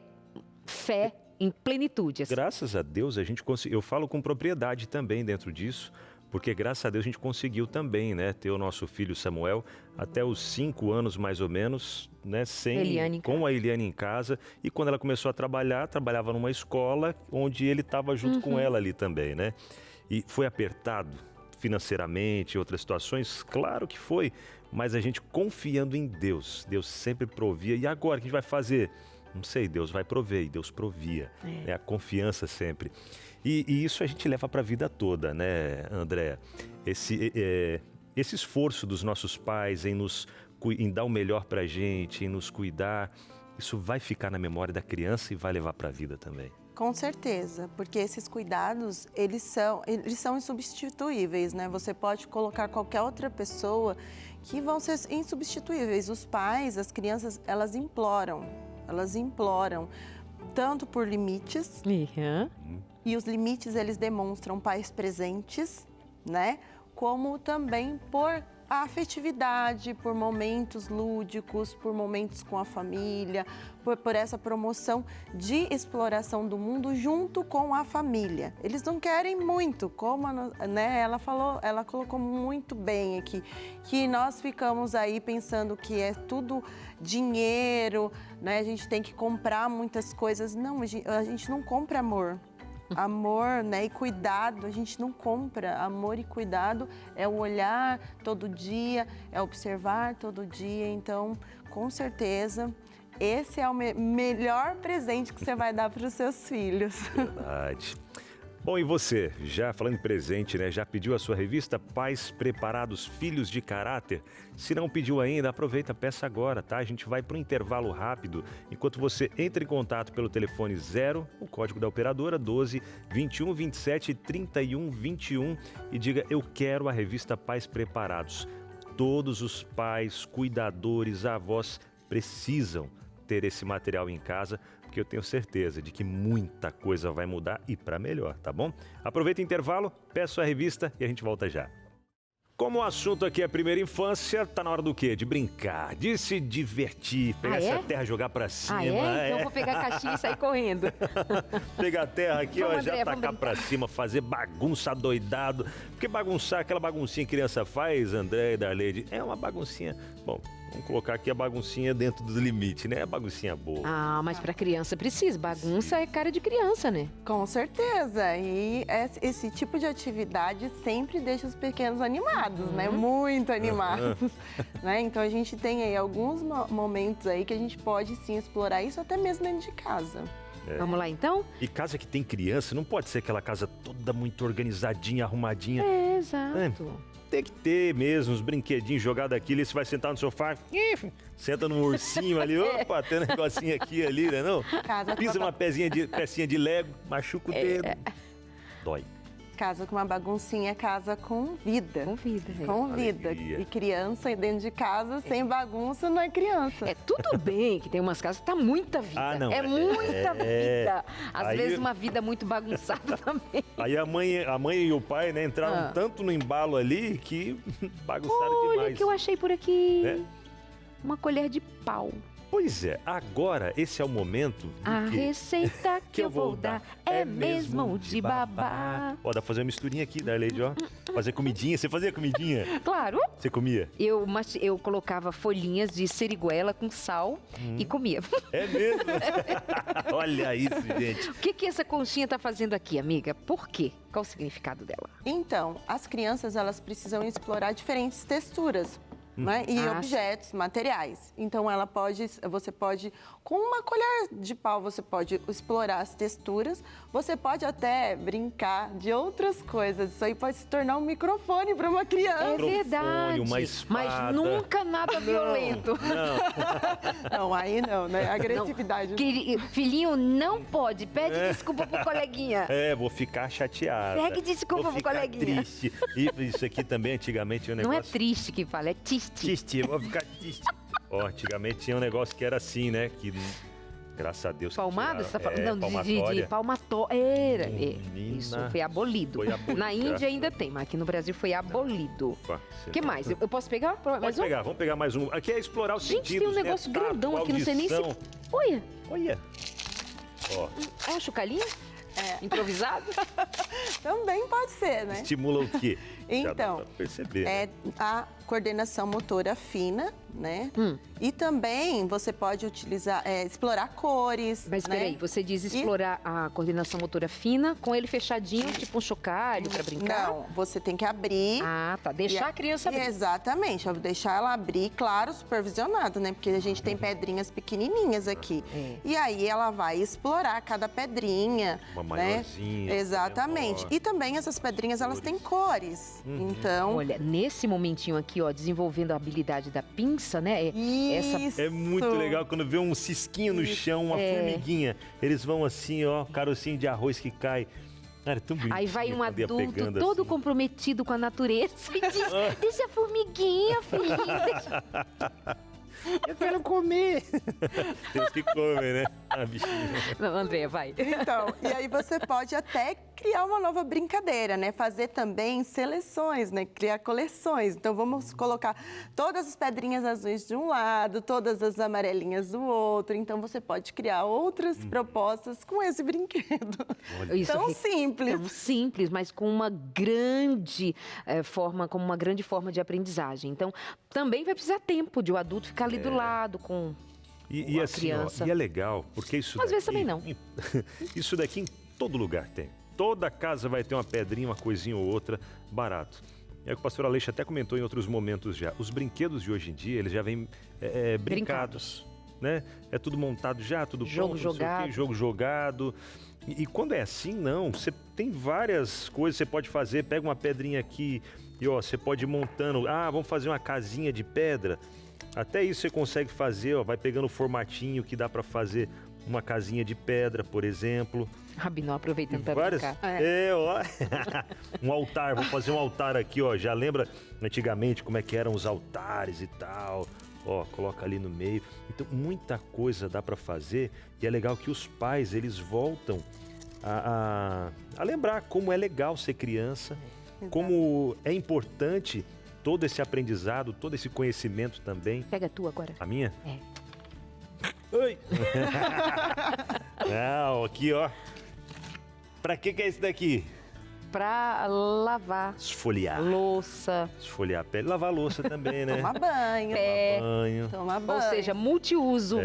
fé em plenitude. Assim. Graças a Deus a gente conseguiu, eu falo com propriedade também dentro disso, porque graças a Deus a gente conseguiu também, né, ter o nosso filho Samuel até os 5 anos mais ou menos, né, com a Eliane em casa, e quando ela começou a trabalhar, trabalhava numa escola onde ele estava junto com ela ali também, né, e foi apertado financeiramente, outras situações, claro que foi, mas a gente confiando em Deus, Deus sempre provia. E agora o que a gente vai fazer? Não sei, Deus vai prover, e Deus provia, é a confiança sempre. E isso a gente leva para a vida toda, né, Andréa? Esse esforço dos nossos pais em dar o melhor para a gente, em nos cuidar, isso vai ficar na memória da criança e vai levar para a vida também. Com certeza, porque esses cuidados, eles são insubstituíveis, né? Você pode colocar qualquer outra pessoa que vão ser insubstituíveis. Os pais, as crianças, elas imploram tanto por limites, e os limites eles demonstram pais presentes, né? Como também por a afetividade, por momentos lúdicos, por momentos com a família, por essa promoção de exploração do mundo junto com a família. Eles não querem muito, como né, ela colocou muito bem aqui, que nós ficamos aí pensando que é tudo dinheiro, né? A gente tem que comprar muitas coisas. Não, a gente não compra amor. Amor, né, e cuidado, a gente não compra. Amor e cuidado é o olhar todo dia, é observar todo dia. Então, com certeza, esse é o melhor presente que você vai dar para os seus filhos. Verdade. Bom, e você, já falando em presente, né? Já pediu a sua revista Pais Preparados, Filhos de Caráter? Se não pediu ainda, aproveita, peça agora, tá? A gente vai para um intervalo rápido. Enquanto você entra em contato pelo telefone 0, o código da operadora, 12 21 27 31 21 e diga: eu quero a revista Pais Preparados. Todos os pais, cuidadores, avós precisam ter esse material em casa, porque eu tenho certeza de que muita coisa vai mudar e para melhor, tá bom? Aproveita o intervalo, peça a revista e a gente volta já. Como o assunto aqui é a primeira infância, tá na hora do quê? De brincar, de se divertir, pegar essa terra, jogar pra cima. Então eu vou pegar a caixinha e sair correndo. Pegar a terra aqui, Vamos, ó, André, já tacar pra cima, fazer bagunça doidado. Porque bagunçar, aquela baguncinha que a criança faz, André e Darleide, é uma baguncinha. Bom, vamos colocar aqui a baguncinha dentro dos limites, né? É baguncinha boa. Ah, mas pra criança precisa. Bagunça é cara de criança, né? Com certeza. E esse tipo de atividade sempre deixa os pequenos animados, né? Muito animados. Né? Então a gente tem aí alguns momentos aí que a gente pode sim explorar isso até mesmo dentro de casa. Vamos lá então? E casa que tem criança, não pode ser aquela casa toda muito organizadinha, arrumadinha. Exato. Tem que ter mesmo os brinquedinhos jogados aqui, ali você vai sentar no sofá, senta num ursinho ali, opa, tem um negocinho aqui ali, né não? Pisa uma pecinha de Lego, machuca o dedo, dói. Casa com uma baguncinha, casa com vida. Com vida. Com vida. Alegria. E criança dentro de casa, sem bagunça, não é criança. É tudo bem que tem umas casas que tá muita vida. Ah, não, muita vida. Às Aí- vezes uma vida muito bagunçada também. Aí a mãe e o pai, né, entraram tanto no embalo ali que bagunçaram Olha demais. o que eu achei por aqui. É? Uma colher de pau. Pois é, agora esse é o momento A do quê? receita que eu vou dar é mesmo de babá. Ó, dá pra fazer uma misturinha aqui, Darleide, ó. Fazer comidinha, você fazia comidinha? Claro. Você comia? Eu colocava folhinhas de seriguela com sal e comia. É mesmo? Olha isso, gente. O que essa conchinha tá fazendo aqui, amiga? Por quê? Qual o significado dela? Então, as crianças, elas precisam explorar diferentes texturas. Né? E objetos, materiais. Então, você pode, com uma colher de pau, você pode explorar as texturas, você pode até brincar de outras coisas. Isso aí pode se tornar um microfone para uma criança. É verdade. uma espada. Mas nunca nada violento. Não, aí não, né? Agressividade. Filhinho, não pode. Pede desculpa pro coleguinha. Vou ficar chateada. Pede desculpa vou pro ficar coleguinha. triste. E isso aqui também, antigamente, é um Não negócio... é triste que fala, é triste. Triste, vou ficar triste. Ó, antigamente tinha um negócio que era assim, né? Que, graças a Deus... que Palmada? Você tá falando? Não, de palmatória. palmatória. Menina, Isso foi abolido. foi abolido, Na Índia graças ainda tem, mas aqui no Brasil foi abolido. Opa, O que mais? Eu posso pegar? Pode pegar, vamos pegar mais um. Aqui é explorar os Gente, sentidos, tem um negócio né? grandão Tato, aqui, não sei nem se... audição. Olha, Olha. Ó, é um chocalhinho? Improvisado? Também pode ser, né? estimula o quê? Já dá Então, pra perceber, né? é a coordenação motora fina né? E também você pode utilizar, explorar cores. Mas né? peraí, você diz explorar a coordenação motora fina com ele fechadinho, tipo um chocalho para brincar? Não, você tem que abrir. Ah, tá. Deixar a criança abrir. Exatamente, deixar ela abrir, claro, supervisionado, né? Porque a gente tem pedrinhas pequenininhas aqui. E aí ela vai explorar cada pedrinha. Uma maiorzinha. Exatamente. E também essas pedrinhas, elas têm cores. Então... Olha, nesse momentinho aqui, ó, desenvolvendo a habilidade da pinça, né? Isso. É muito legal quando vê um cisquinho no chão, uma formiguinha. Eles vão assim, ó, carocinho de arroz que cai. Cara, é tão bonitinho. Aí vai um quando ia adulto pegando todo assim. comprometido com a natureza e diz, deixa a formiguinha, filhinho. Deixa... Eu quero comer. Temos que comer, né? A bichinha. Não, André, vai. Então, e aí você pode até criar uma nova brincadeira, né? Fazer também seleções, né? Criar coleções. Então, vamos colocar todas as pedrinhas azuis de um lado, todas as amarelinhas do outro. Então, você pode criar outras propostas com esse brinquedo. Isso Tão simples. Tão simples, mas com uma grande forma de aprendizagem. Então, também vai precisar tempo de o adulto ficar ali do lado com E a assim, criança. e é legal, porque isso Às vezes também não. Isso daqui em todo lugar tem. Toda casa vai ter uma pedrinha, uma coisinha ou outra, barato. É o que o pastor Aleixo até comentou em outros momentos já. Os brinquedos de hoje em dia, eles já vêm brincados, né? É tudo montado já, tudo Jogo pronto, não sei o jogado. quê, jogo jogado. E quando é assim, não. Você tem várias coisas que você pode fazer. Pega uma pedrinha aqui e ó, você pode ir montando. Ah, vamos fazer uma casinha de pedra. Até isso você consegue fazer, ó. Vai pegando o formatinho que dá para fazer uma casinha de pedra, por exemplo. Rabinó aproveitando para Várias. brincar. Ó. Um altar, vou fazer um altar aqui, ó. Já lembra antigamente como é que eram os altares e tal? Ó, coloca ali no meio. Então, muita coisa dá para fazer e é legal que os pais, eles voltam a lembrar como é legal ser criança, como é importante todo esse aprendizado, todo esse conhecimento também. Pega a tua agora. A minha? É. Oi! Não, aqui, ó. Pra que é esse daqui? Pra lavar Esfoliar. louça. Esfoliar a pele. Lavar a louça também, né? Tomar banho. Banho. Tomar banho. Ou seja, multiuso.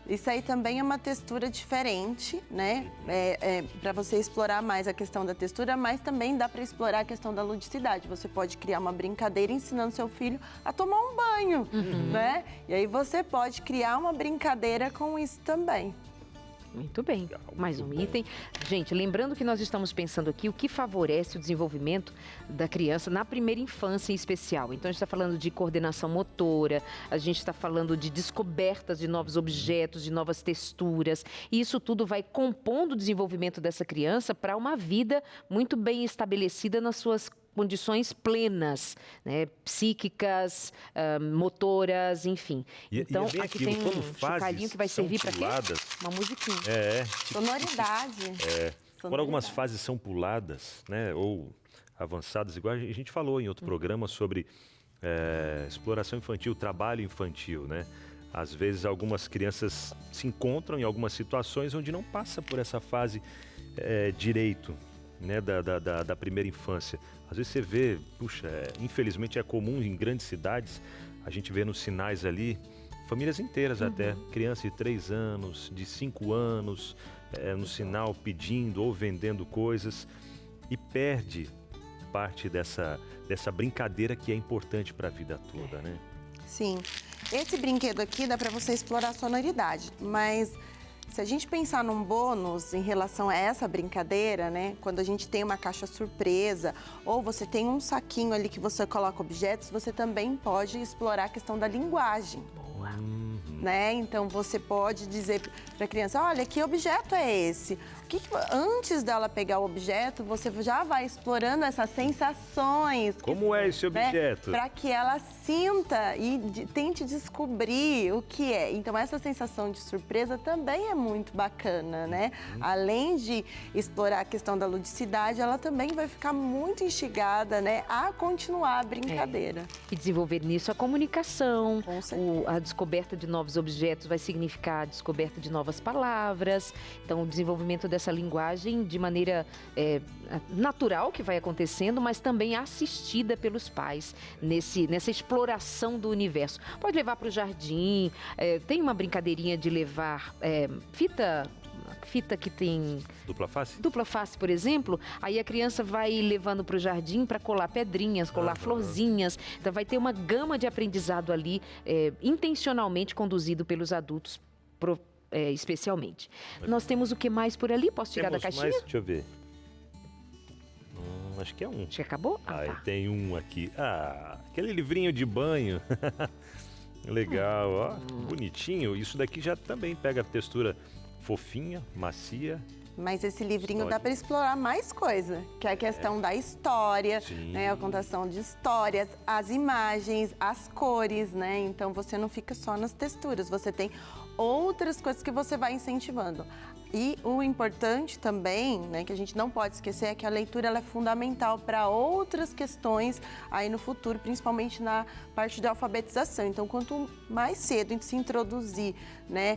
Isso aí também é uma textura diferente, né? Para você explorar mais a questão da textura, mas também dá para explorar a questão da ludicidade. Você pode criar uma brincadeira ensinando seu filho a tomar um banho, né? E aí você pode criar uma brincadeira com isso também. Muito bem, mais um item. Gente, lembrando que nós estamos pensando aqui o que favorece o desenvolvimento da criança na primeira infância em especial. Então, a gente está falando de coordenação motora, a gente está falando de descobertas de novos objetos, de novas texturas. E isso tudo vai compondo o desenvolvimento dessa criança para uma vida muito bem estabelecida nas suas condições plenas, né? Psíquicas, motoras, enfim. Então, é bem aqui aquilo, tem quando um fases chocalhinho que vai são servir para quê? puladas. Uma musiquinha. Sonoridade. Quando algumas fases são puladas, né, ou avançadas, igual a gente falou em outro programa sobre exploração infantil, trabalho infantil, né? Às vezes algumas crianças se encontram em algumas situações onde não passa por essa fase direito, né, da primeira infância. Às vezes você vê, puxa, infelizmente é comum em grandes cidades, a gente vê nos sinais ali, famílias inteiras até, criança de 3 anos, de 5 anos, no sinal pedindo ou vendendo coisas e perde parte dessa brincadeira que é importante para a vida toda, né? Sim. Esse brinquedo aqui dá para você explorar a sonoridade, mas se a gente pensar num bônus em relação a essa brincadeira, né? Quando a gente tem uma caixa surpresa ou você tem um saquinho ali que você coloca objetos, você também pode explorar a questão da linguagem. Boa. Né? Então você pode dizer para a criança, olha, que objeto é esse? Antes dela pegar o objeto, você já vai explorando essas sensações. Como é esse objeto? Para que ela sinta e tente descobrir o que é. Então essa sensação de surpresa também é muito bacana, né? Além de explorar a questão da ludicidade, ela também vai ficar muito instigada, né, a continuar a brincadeira. E desenvolver nisso a comunicação, Com certeza. a descoberta de novos objetos vai significar a descoberta de novas palavras. Então, o desenvolvimento dessa essa linguagem de maneira natural, que vai acontecendo, mas também assistida pelos pais nessa exploração do universo. Pode levar para o jardim, tem uma brincadeirinha de levar fita que tem... Dupla face? Dupla face, por exemplo, aí a criança vai levando para o jardim para colar pedrinhas, colar florzinhas. Então vai ter uma gama de aprendizado ali, intencionalmente conduzido pelos adultos, especialmente. Nós temos o que mais por ali? Posso tirar da caixinha? Mais? Deixa eu ver. Acho que é um. Acho que acabou? Aí tem um aqui. Aquele livrinho de banho. Legal, ó. Bonitinho. Isso daqui já também pega a textura fofinha, macia. Mas esse livrinho dá para explorar mais coisa, que é a questão da história, né? A contação de histórias, as imagens, as cores, né? Então você não fica só nas texturas, você tem outras coisas que você vai incentivando. E o importante também, né, que a gente não pode esquecer, é que a leitura ela é fundamental para outras questões aí no futuro, principalmente na parte de alfabetização. Então, quanto mais cedo a gente se introduzir, né,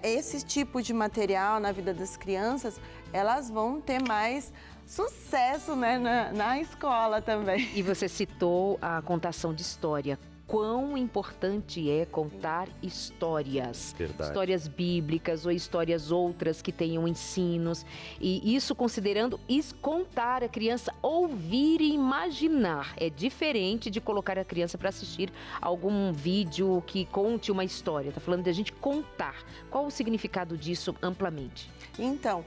esse tipo de material na vida das crianças, elas vão ter mais sucesso, né, na escola também. E você citou a contação de história. Quão importante é contar histórias. Verdade. Histórias bíblicas ou histórias outras que tenham ensinos. E isso considerando contar a criança, ouvir e imaginar. É diferente de colocar a criança para assistir algum vídeo que conte uma história. Está falando de a gente contar. Qual o significado disso amplamente? Então,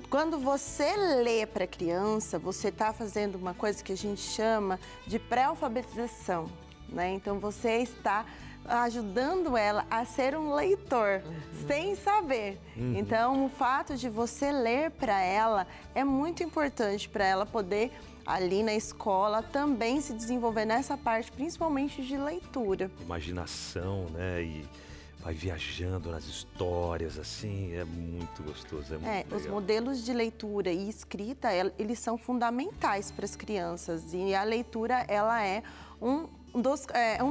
quando você lê para a criança, você está fazendo uma coisa que a gente chama de pré-alfabetização. Né? Então, você está ajudando ela a ser um leitor, sem saber. Então, o fato de você ler para ela é muito importante para ela poder, ali na escola, também se desenvolver nessa parte, principalmente de leitura. Imaginação, né? E vai viajando nas histórias, assim, é muito gostoso, é muito legal. Os modelos de leitura e escrita, eles são fundamentais para as crianças. E a leitura, ela é um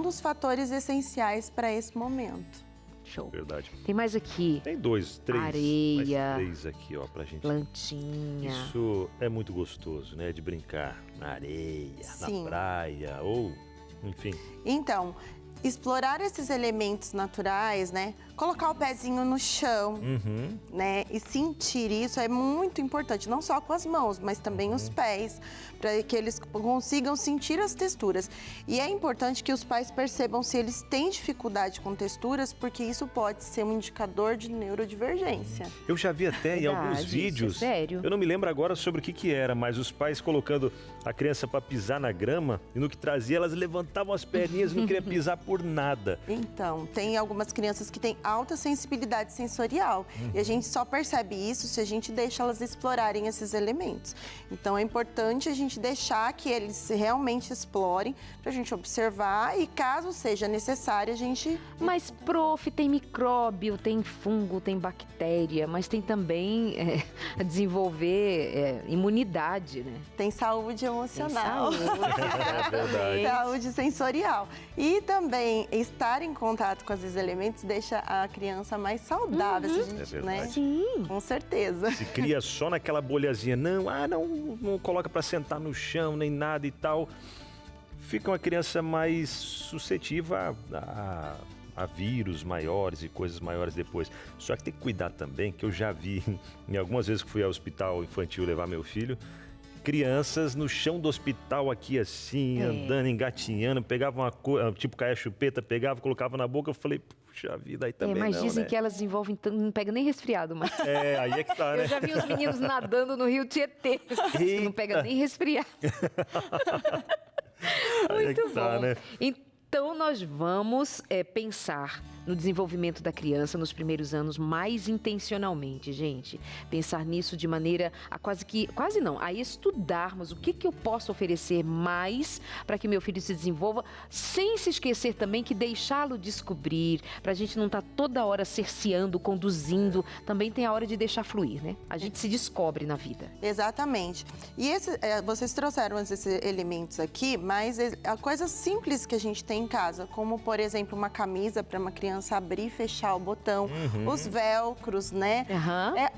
dos fatores essenciais para esse momento. Show. Verdade. Tem mais aqui. Tem três. Areia. Mais 3 aqui, ó, pra gente. Plantinha. Isso é muito gostoso, né? De brincar na areia, Sim. na praia, ou, enfim. Então, explorar esses elementos naturais, né? Colocar o pezinho no chão, né? E sentir isso é muito importante, não só com as mãos, mas também os pés, para que eles consigam sentir as texturas. E é importante que os pais percebam se eles têm dificuldade com texturas, porque isso pode ser um indicador de neurodivergência. Eu já vi até em alguns vídeos, isso é sério? Eu não me lembro agora sobre o que era, mas os pais colocando a criança para pisar na grama, e no que trazia, elas levantavam as perninhas e não queriam pisar por nada. Então, tem algumas crianças que têm alta sensibilidade sensorial. E a gente só percebe isso se a gente deixa elas explorarem esses elementos. Então, é importante a gente deixar que eles realmente explorem, para a gente observar e, caso seja necessário, a gente... Mas, prof, tem micróbio, tem fungo, tem bactéria, mas tem também desenvolver imunidade, né? Tem saúde emocional. Tem saúde, saúde sensorial. E também estar em contato com esses elementos deixa a criança mais saudável, se a gente, né? Sim. Com certeza. Se cria só naquela bolhazinha, não coloca para sentar no chão, nem nada e tal. Fica uma criança mais suscetível a vírus maiores e coisas maiores depois. Só que tem que cuidar também, que eu já vi em algumas vezes que fui ao hospital infantil levar meu filho, crianças no chão do hospital aqui assim, andando, engatinhando, pegavam uma coisa, tipo caia chupeta, pegava, colocava na boca, eu falei, puxa vida, aí também mas não, dizem né? que elas desenvolvem, não pega nem resfriado, mas... Aí é que tá, né? Eu já vi os meninos nadando no rio Tietê, que não pega nem resfriado. Aí é que Muito tá, bom. né? Então, nós vamos pensar no desenvolvimento da criança nos primeiros anos mais intencionalmente, gente. Pensar nisso de maneira a a estudarmos o que eu posso oferecer mais para que meu filho se desenvolva, sem se esquecer também que deixá-lo descobrir, para a gente não estar toda hora cerceando, conduzindo, também tem a hora de deixar fluir, né? A gente se descobre na vida. Exatamente. E vocês trouxeram esses elementos aqui, mas a coisa simples que a gente tem em casa, como, por exemplo, uma camisa para uma criança abrir e fechar o botão, os velcros, né?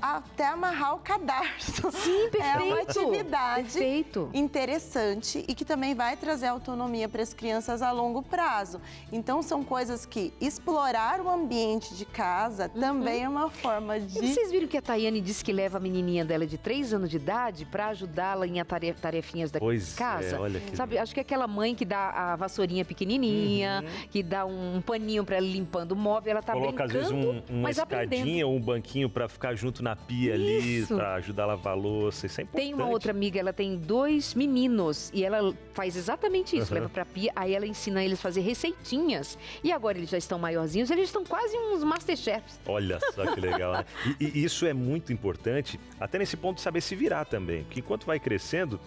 Até amarrar o cadarço. Sim, perfeito. É uma atividade perfeito. interessante e que também vai trazer autonomia para as crianças a longo prazo. Então, são coisas que explorar o ambiente de casa também é uma forma de... E vocês viram que a Tayane disse que leva a menininha dela de 3 anos de idade para ajudá-la em tarefinhas da casa? Olha que Sabe, acho que é aquela mãe que dá a vassourinha pequenininha, que dá um paninho para ela limpando o móvel, ela tá Coloca brincando, às vezes uma mas escadinha aprendendo. ou um banquinho para ficar junto na pia ali, para ajudar a lavar a louça. Isso é importante. Tem uma outra amiga, ela tem 2 meninos e ela faz exatamente isso, leva pra pia, aí ela ensina eles a fazer receitinhas. E agora eles já estão maiorzinhos, eles estão quase uns masterchefs. Olha só que legal, né? E isso é muito importante, até nesse ponto de saber se virar também. Porque enquanto vai crescendo,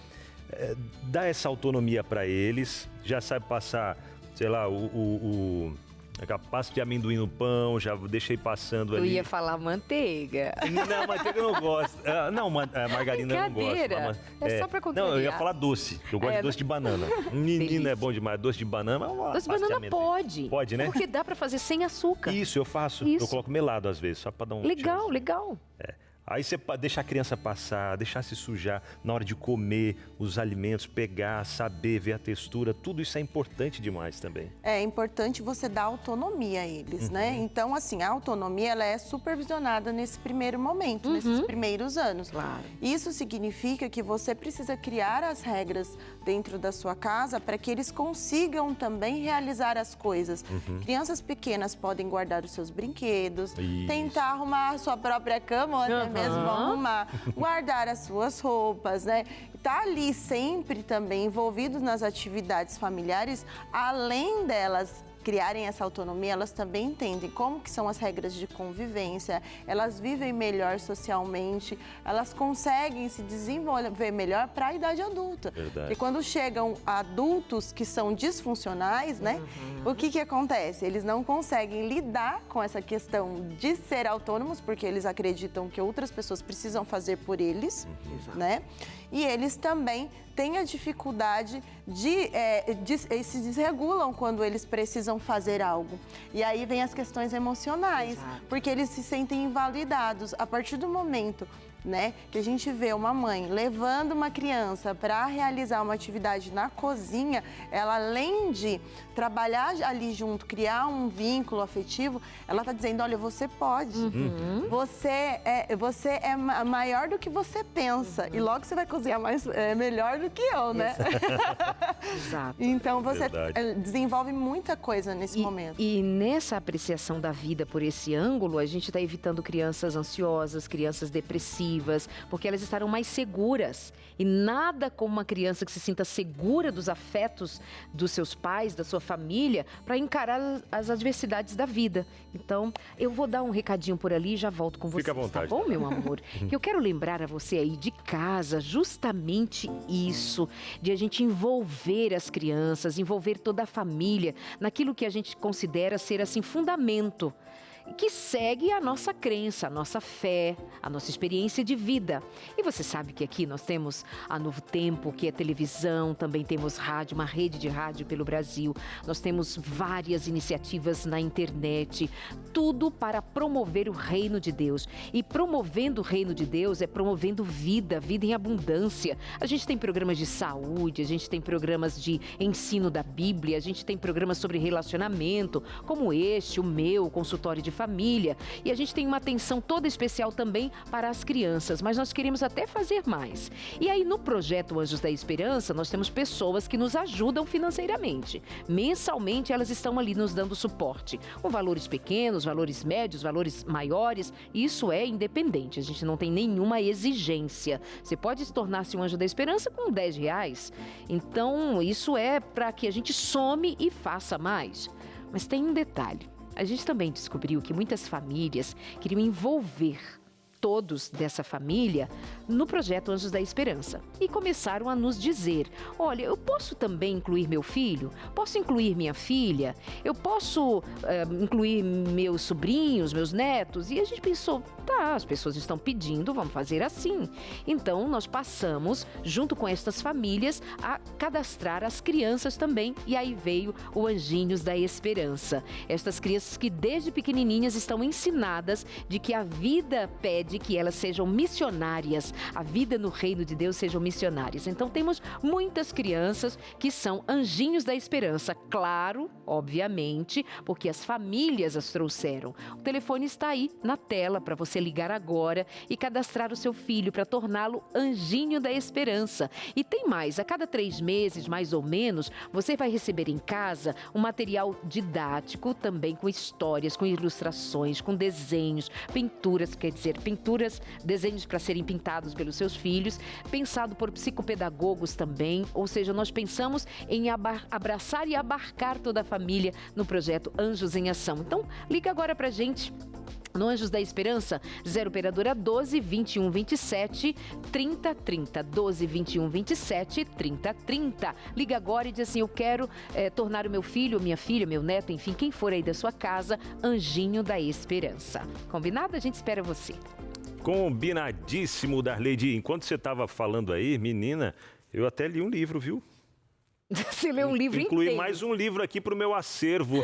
dá essa autonomia para eles, já sabe passar, sei lá, aquela pasta de amendoim no pão, já deixei passando ali. Eu ia falar manteiga. Não, manteiga eu não gosto. Não, margarina eu não gosto. Brincadeira. É só pra contrariar. Não, eu ia falar doce, que eu gosto de doce de banana. Menina, Delícia. é bom demais. Doce de banana é uma Doce de pasta banana pode. Pode, né? Porque dá pra fazer sem açúcar. Isso, eu faço. Isso. Eu coloco melado às vezes, só pra dar um... Legal, legal. Aí você deixa a criança passar, deixar se sujar na hora de comer os alimentos, pegar, saber, ver a textura, tudo isso é importante demais também. É importante você dar autonomia a eles, né? Então, assim, a autonomia ela é supervisionada nesse primeiro momento, nesses primeiros anos. Claro. Isso significa que você precisa criar as regras dentro da sua casa para que eles consigam também realizar as coisas. Crianças pequenas podem guardar os seus brinquedos, tentar arrumar a sua própria cama, né? Mesmo arrumar, guardar as suas roupas, né? Tá ali sempre também envolvidos nas atividades familiares, além delas criarem essa autonomia, elas também entendem como que são as regras de convivência, elas vivem melhor socialmente, elas conseguem se desenvolver melhor para a idade adulta. Verdade. E quando chegam adultos que são disfuncionais, né? O que acontece? Eles não conseguem lidar com essa questão de ser autônomos, porque eles acreditam que outras pessoas precisam fazer por eles, né? E eles também têm a dificuldade de se desregulam quando eles precisam fazer algo. E aí vem as questões emocionais, porque eles se sentem invalidados. A partir do momento, né, que a gente vê uma mãe levando uma criança para realizar uma atividade na cozinha, ela além de trabalhar ali junto, criar um vínculo afetivo, ela está dizendo, olha, você pode, você é maior do que você pensa e logo você vai cozinhar melhor do que eu, né? Exato. Então você desenvolve muita coisa nesse momento. E nessa apreciação da vida por esse ângulo, a gente está evitando crianças ansiosas, crianças depressivas, porque elas estarão mais seguras. E nada como uma criança que se sinta segura dos afetos dos seus pais, da sua família, para encarar as adversidades da vida. Então, eu vou dar um recadinho por ali e já volto com vocês. Fica à vontade. Tá bom, meu amor? Que eu quero lembrar a você aí de casa justamente isso, de a gente envolver as crianças, envolver toda a família naquilo que a gente considera ser, assim, fundamento, que segue a nossa crença, a nossa fé, a nossa experiência de vida. E você sabe que aqui nós temos a Novo Tempo, que é televisão, também temos rádio, uma rede de rádio pelo Brasil. Nós temos várias iniciativas na internet, tudo para promover o reino de Deus. E promovendo o reino de Deus é promovendo vida, vida em abundância. A gente tem programas de saúde, a gente tem programas de ensino da Bíblia, a gente tem programas sobre relacionamento, como este, o meu, consultório de família, e a gente tem uma atenção toda especial também para as crianças, mas nós queremos até fazer mais. E aí no projeto Anjos da Esperança, nós temos pessoas que nos ajudam financeiramente. Mensalmente elas estão ali nos dando suporte, com valores pequenos, valores médios, valores maiores, isso é independente, a gente não tem nenhuma exigência. Você pode se tornar-se um Anjo da Esperança com R$10. Então isso é para que a gente some e faça mais. Mas tem um detalhe. A gente também descobriu que muitas famílias queriam envolver todos dessa família no projeto Anjos da Esperança e começaram a nos dizer: olha, eu posso também incluir meu filho? Posso incluir minha filha? Eu posso incluir meus sobrinhos, meus netos? E a gente pensou, tá, as pessoas estão pedindo, vamos fazer assim. Então, nós passamos, junto com estas famílias, a cadastrar as crianças também. E aí veio o Anjinhos da Esperança. Estas crianças que desde pequenininhas estão ensinadas de que a vida pede que elas sejam missionárias, a vida no reino de Deus sejam missionárias. Então temos muitas crianças que são Anjinhos da Esperança, claro, obviamente, porque as famílias as trouxeram. O telefone está aí na tela para você ligar agora e cadastrar o seu filho para torná-lo Anjinho da Esperança. E tem mais, a cada 3 meses, mais ou menos, você vai receber em casa um material didático, também com histórias, com ilustrações, com desenhos, pinturas, desenhos para serem pintados pelos seus filhos, pensado por psicopedagogos também, ou seja, nós pensamos em abraçar e abarcar toda a família no projeto Anjos em Ação. Então, liga agora pra gente. No Anjos da Esperança, 0 operadora 12 21 27 30 30. 12 21 27 30 30. Liga agora e diz assim: eu quero tornar o meu filho, minha filha, meu neto, enfim, quem for aí da sua casa, Anjinho da Esperança. Combinado? A gente espera você. Combinadíssimo, Darleide. Enquanto você estava falando aí, menina, eu até li um livro, viu? Você lê um livro Incluí inteiro. mais um livro aqui para o meu acervo.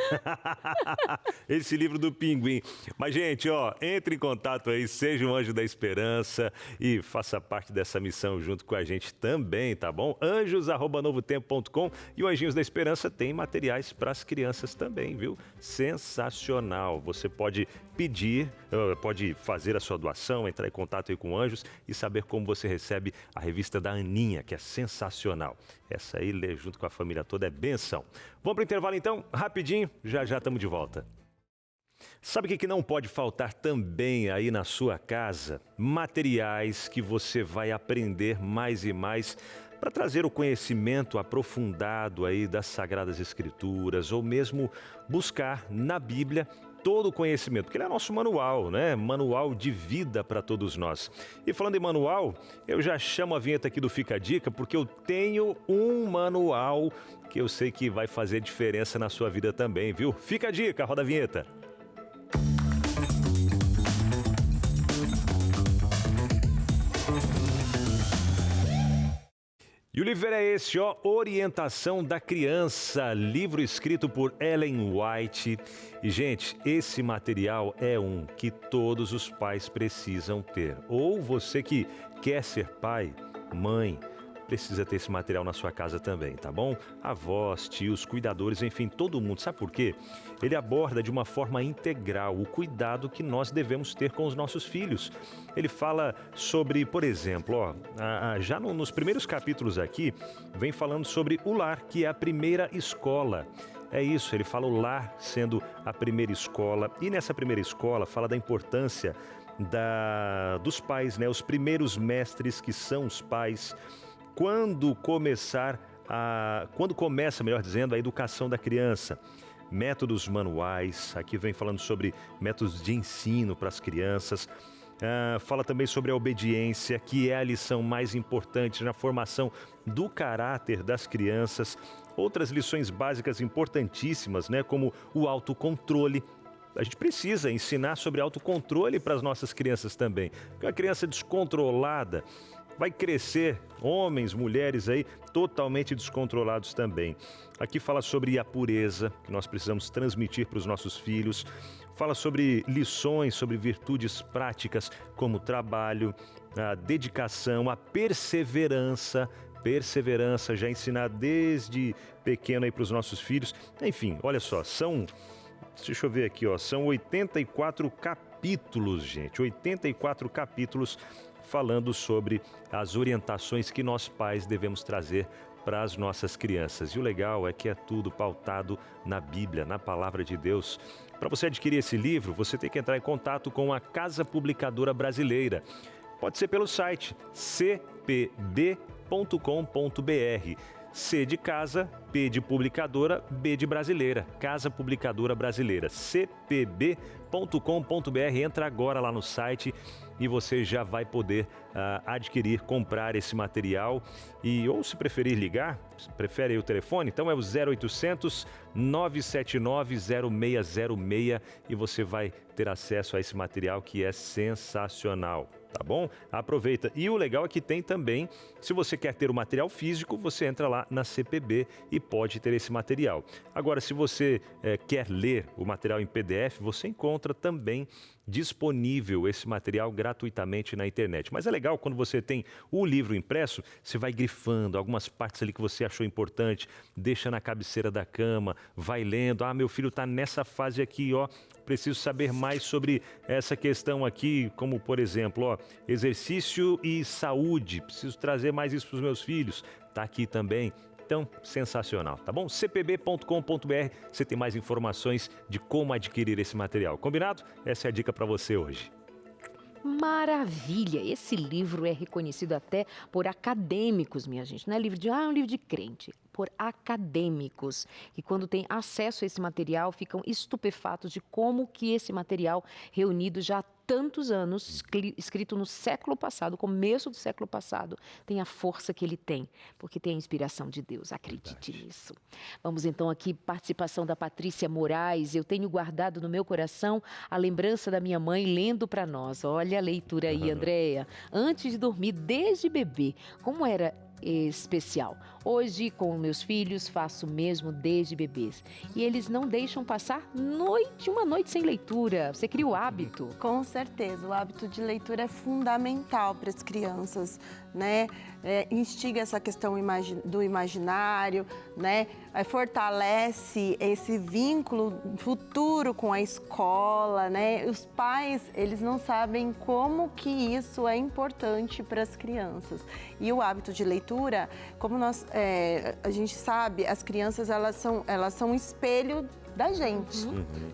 Esse livro do Pinguim. Mas, gente, ó, entre em contato aí, seja um Anjo da Esperança e faça parte dessa missão junto com a gente também, tá bom? anjos@novotempo.com, e o Anjinhos da Esperança tem materiais para as crianças também, viu? Sensacional. Você pode pedir, pode fazer a sua doação, entrar em contato aí com Anjos e saber como você recebe a revista da Aninha, que é sensacional. Essa aí, ler junto com a família toda, é benção. Vamos para o intervalo então, rapidinho, já estamos de volta. Sabe o que não pode faltar também aí na sua casa? Materiais que você vai aprender mais e mais para trazer o conhecimento aprofundado aí das Sagradas Escrituras, ou mesmo buscar na Bíblia todo o conhecimento, porque ele é nosso manual, né? Manual de vida para todos nós. E falando em manual, eu já chamo a vinheta aqui do Fica a Dica, porque eu tenho um manual que eu sei que vai fazer diferença na sua vida também, viu? Fica a dica, roda a vinheta. E o livro é esse, ó, Orientação da Criança, livro escrito por Ellen White. E, gente, esse material é um que todos os pais precisam ter. Ou você que quer ser pai, mãe, precisa ter esse material na sua casa também, tá bom? Avós, tios, cuidadores, enfim, todo mundo. Sabe por quê? Ele aborda de uma forma integral o cuidado que nós devemos ter com os nossos filhos. Ele fala sobre, por exemplo, ó, já nos primeiros capítulos aqui, vem falando sobre o lar, que é a primeira escola. É isso, ele fala o lar sendo a primeira escola. E nessa primeira escola fala da importância dos pais, né? Os primeiros mestres, que são os pais. Quando começa, melhor dizendo, a educação da criança. Métodos manuais, aqui vem falando sobre métodos de ensino para as crianças. Fala também sobre a obediência, que é a lição mais importante na formação do caráter das crianças. Outras lições básicas importantíssimas, né, como o autocontrole. A gente precisa ensinar sobre autocontrole para as nossas crianças também. Porque uma criança descontrolada vai crescer, homens, mulheres aí, totalmente descontrolados também. Aqui fala sobre a pureza, que nós precisamos transmitir para os nossos filhos. Fala sobre lições, sobre virtudes práticas, como o trabalho, a dedicação, a perseverança. Perseverança, já ensinar desde pequeno aí para os nossos filhos. Enfim, olha só, deixa eu ver aqui, ó, são 84 capítulos, gente, 84 capítulos falando sobre as orientações que nós pais devemos trazer para as nossas crianças. E o legal é que é tudo pautado na Bíblia, na Palavra de Deus. Para você adquirir esse livro, você tem que entrar em contato com a Casa Publicadora Brasileira. Pode ser pelo site cpb.com.br. C de casa, P de publicadora, B de brasileira. Casa Publicadora Brasileira. cpb.com.br. Entra agora lá no site e você já vai poder adquirir, comprar esse material. E ou se preferir ligar, prefere aí o telefone, então é o 0800 979 0606 e você vai ter acesso a esse material que é sensacional. Tá bom? Aproveita. E o legal é que tem também, se você quer ter o material físico, você entra lá na CPB e pode ter esse material. Agora, se você quer ler o material em PDF, você encontra também disponível esse material gratuitamente na internet. Mas é legal quando você tem o livro impresso, você vai grifando algumas partes ali que você achou importante, deixa na cabeceira da cama, vai lendo. Meu filho está nessa fase aqui, preciso saber mais sobre essa questão aqui, como por exemplo, exercício e saúde. Preciso trazer mais isso para os meus filhos. Está aqui também. Então, sensacional, tá bom? cpb.com.br, você tem mais informações de como adquirir esse material. Combinado? Essa é a dica para você hoje. Maravilha! Esse livro é reconhecido até por acadêmicos, minha gente. Não é livro de, é um livro de crente. Por acadêmicos, que quando têm acesso a esse material, ficam estupefatos de como que esse material, reunido já há tantos anos, escrito no século passado, começo do século passado, tem a força que ele tem, porque tem a inspiração de Deus. Acredite nisso. Vamos então aqui, participação da Patrícia Moraes. Eu tenho guardado no meu coração a lembrança da minha mãe lendo para nós. Olha a leitura aí, Andréia. Antes de dormir, desde bebê, como era especial. Hoje, com meus filhos, faço o mesmo desde bebês. E eles não deixam passar uma noite sem leitura. Você cria o hábito. Com certeza, o hábito de leitura é fundamental para as crianças, né? Instiga essa questão do imaginário, né? Fortalece esse vínculo futuro com a escola, né? Os pais, eles não sabem como que isso é importante para as crianças. E o hábito de leitura, como a gente sabe, as crianças elas são um espelho da gente.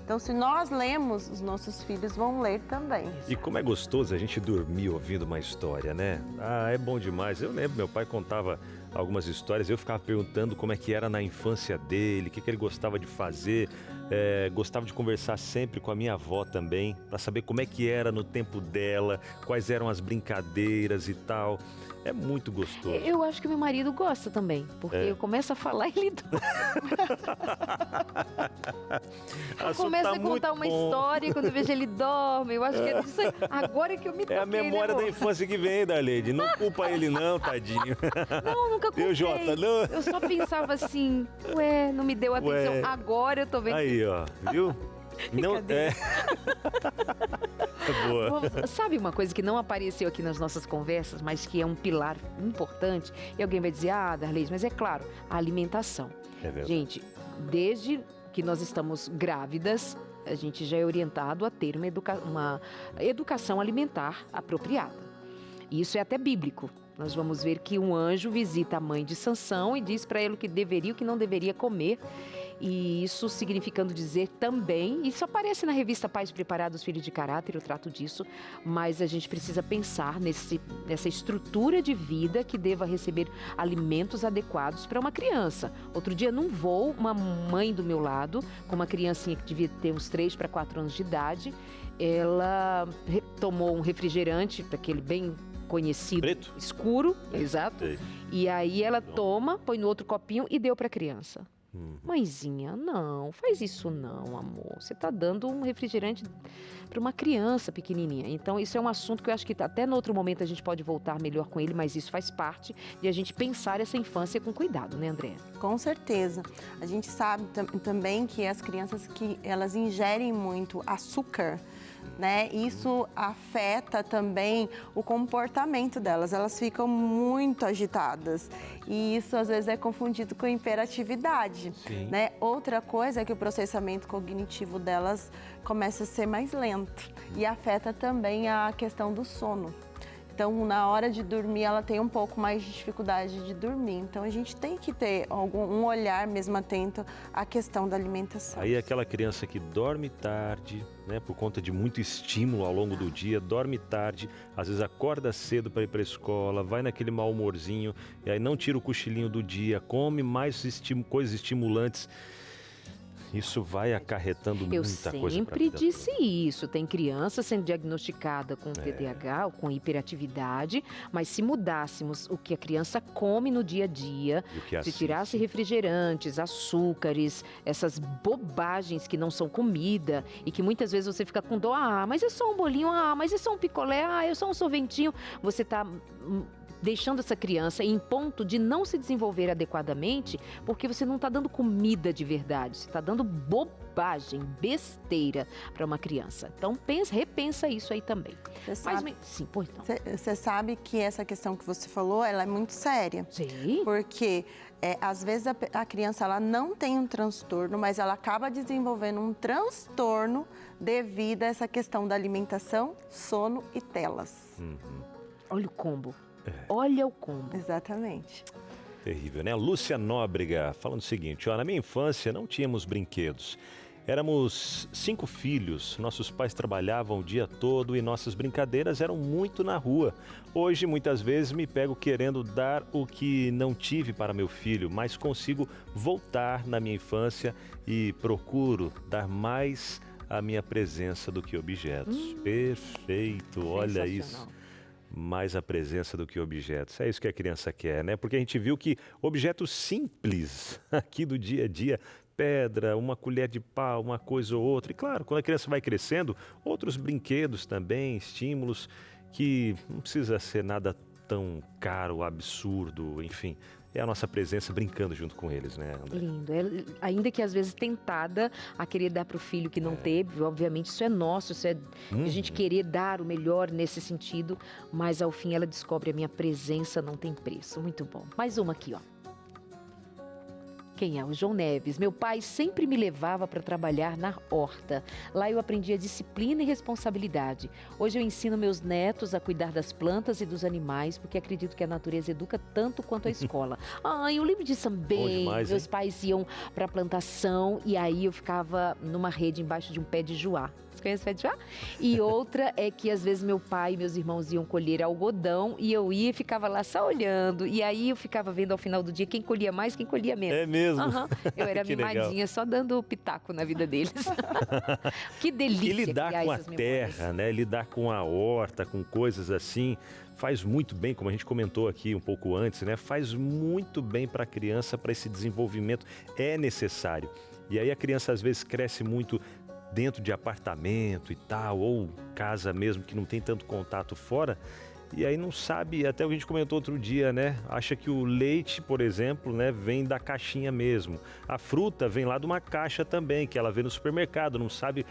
Então, se nós lemos, os nossos filhos vão ler também. E como é gostoso a gente dormir ouvindo uma história, né? É bom demais. Eu lembro, meu pai contava algumas histórias, eu ficava perguntando como é que era na infância dele, o que ele gostava de fazer. Gostava de conversar sempre com a minha avó também, para saber como é que era no tempo dela, quais eram as brincadeiras e tal. É muito gostoso. Eu acho que meu marido gosta também, porque eu começo a falar e ele dorme. Eu começo a contar uma história e quando eu vejo ele dorme. Eu acho que é disso aí. Agora que eu me toquei, é a memória da infância que vem, Darleide. Não culpa ele não, tadinho. Não, nunca culpei. Jota, não. Eu só pensava assim, não me deu atenção. Agora eu tô vendo. Aí, viu? Não é. Boa. Sabe uma coisa que não apareceu aqui nas nossas conversas, mas que é um pilar importante? E alguém vai dizer, Darleide, mas é claro, a alimentação. É verdade. Gente, desde que nós estamos grávidas, a gente já é orientado a ter uma educação alimentar apropriada. E isso é até bíblico. Nós vamos ver que um anjo visita a mãe de Sansão e diz para ele o que deveria e o que não deveria comer. E isso significando dizer também, isso aparece na revista Pais Preparados, Filhos de Caráter, eu trato disso, mas a gente precisa pensar nessa estrutura de vida que deva receber alimentos adequados para uma criança. Outro dia, num voo, uma mãe do meu lado, com uma criancinha que devia ter uns 3 para 4 anos de idade, ela tomou um refrigerante, daquele bem conhecido, preto, escuro, exato, e aí ela toma, põe no outro copinho e deu para a criança. Mãezinha, não, faz isso não, amor. Você está dando um refrigerante para uma criança pequenininha. Então, isso é um assunto que eu acho que até no outro momento a gente pode voltar melhor com ele, mas isso faz parte de a gente pensar essa infância com cuidado, né, Andréa? Com certeza. A gente sabe também que as crianças elas ingerem muito açúcar, né? Isso afeta também o comportamento delas. Elas ficam muito agitadas e isso às vezes é confundido com hiperatividade, né? Outra coisa é que o processamento cognitivo delas começa a ser mais lento e afeta também a questão do sono. Então, na hora de dormir, ela tem um pouco mais de dificuldade de dormir. Então, a gente tem que ter um olhar mesmo atento à questão da alimentação. Aí aquela criança que dorme tarde, né, por conta de muito estímulo ao longo do dia, dorme tarde, às vezes acorda cedo para ir para a escola, vai naquele mau humorzinho, e aí não tira o cochilinho do dia, come mais coisas estimulantes. Isso vai acarretando muita coisa para a vida. Eu sempre disse isso. Tem criança sendo diagnosticada com TDAH ou com hiperatividade, mas se mudássemos o que a criança come no dia a dia, se tirasse refrigerantes, açúcares, essas bobagens que não são comida e que muitas vezes você fica com dó, mas é só um bolinho, mas é só um picolé, é só um sorventinho. Você está deixando essa criança em ponto de não se desenvolver adequadamente, porque você não está dando comida de verdade, você está dando bobagem, besteira para uma criança. Então, repensa isso aí também. Você sabe que essa questão que você falou, ela é muito séria. Sim. Porque, às vezes, a criança ela não tem um transtorno, mas ela acaba desenvolvendo um transtorno devido a essa questão da alimentação, sono e telas. Olha o combo. Olha o combo. Exatamente. Terrível, né? Lúcia Nóbrega falando o seguinte, na minha infância não tínhamos brinquedos. Éramos 5 filhos, nossos pais trabalhavam o dia todo e nossas brincadeiras eram muito na rua. Hoje, muitas vezes, me pego querendo dar o que não tive para meu filho, mas consigo voltar na minha infância e procuro dar mais a minha presença do que objetos. Perfeito, olha isso. Mais a presença do que objetos. É isso que a criança quer, né? Porque a gente viu que objetos simples aqui do dia a dia, pedra, uma colher de pau, uma coisa ou outra. E claro, quando a criança vai crescendo, outros brinquedos também, estímulos, que não precisa ser nada tão caro, absurdo, enfim. É a nossa presença brincando junto com eles, né, André? Lindo. Ainda que às vezes tentada a querer dar para o filho que não teve, obviamente isso é nosso, isso é a gente querer dar o melhor nesse sentido, mas ao fim ela descobre a minha presença não tem preço. Muito bom. Mais uma aqui, Quem é? O João Neves. Meu pai sempre me levava para trabalhar na horta. Lá eu aprendi a disciplina e responsabilidade. Hoje eu ensino meus netos a cuidar das plantas e dos animais, porque acredito que a natureza educa tanto quanto a escola. Eu lembro disso também. Demais, meus pais iam para a plantação e aí eu ficava numa rede embaixo de um pé de juá. Você conhece o pé de juá? E outra é que às vezes meu pai e meus irmãos iam colher algodão e eu ia e ficava lá só olhando. E aí eu ficava vendo ao final do dia quem colhia mais, quem colhia menos. É mesmo? Eu era mimadinha, legal. Só dando pitaco na vida deles. Que delícia. E lidar com a terra, né? Lidar com a horta, com coisas assim, faz muito bem, como a gente comentou aqui um pouco antes, né? Faz muito bem para a criança, para esse desenvolvimento, é necessário. E aí a criança às vezes cresce muito dentro de apartamento e tal, ou casa mesmo que não tem tanto contato fora, e aí não sabe, até o que a gente comentou outro dia, né? Acha que o leite, por exemplo, né, vem da caixinha mesmo. A fruta vem lá de uma caixa também, que ela vê no supermercado, não sabe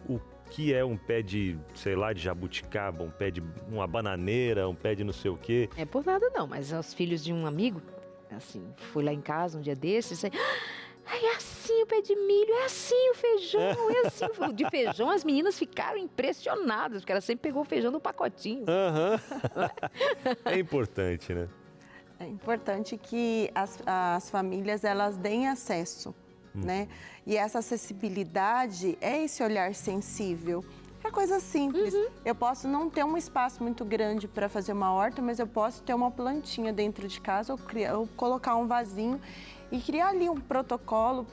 o que é um pé de, sei lá, de jabuticaba, um pé de uma bananeira, um pé de não sei o quê. É por nada não, mas os filhos de um amigo, assim, fui lá em casa um dia desses, e é assim o pé de milho, é assim o feijão, é assim. De feijão, as meninas ficaram impressionadas, porque ela sempre pegou o feijão no pacotinho. É importante, né? É importante que as famílias, elas deem acesso, né? E essa acessibilidade é esse olhar sensível. É coisa simples. Eu posso não ter um espaço muito grande para fazer uma horta, mas eu posso ter uma plantinha dentro de casa ou colocar um vasinho e criar ali um protocolo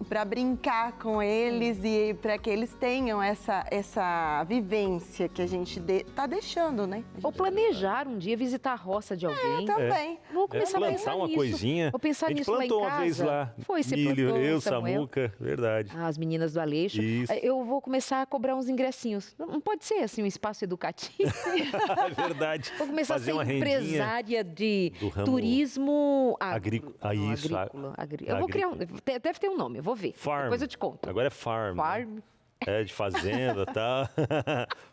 para brincar com eles e para que eles tenham essa vivência que a gente está deixando, né? Ou planejar um dia visitar a roça de alguém. Também. Vou começar a plantar pensar uma nisso. coisinha. Vou pensar nisso lá em casa. A gente plantou uma vez lá, Foi, você milho, plantou, eu, Samuel. Samuca, verdade. As meninas do Aleixo. Isso. Eu vou começar a cobrar uns ingressinhos. Não pode ser assim um espaço educativo. Verdade. Vou começar Fazer a uma ser rendinha empresária de do ramo turismo agrícola. Eu vou criar deve ter um nome, eu vou ver. Farm. Depois eu te conto. Agora é farm. Farm. de fazenda e tal.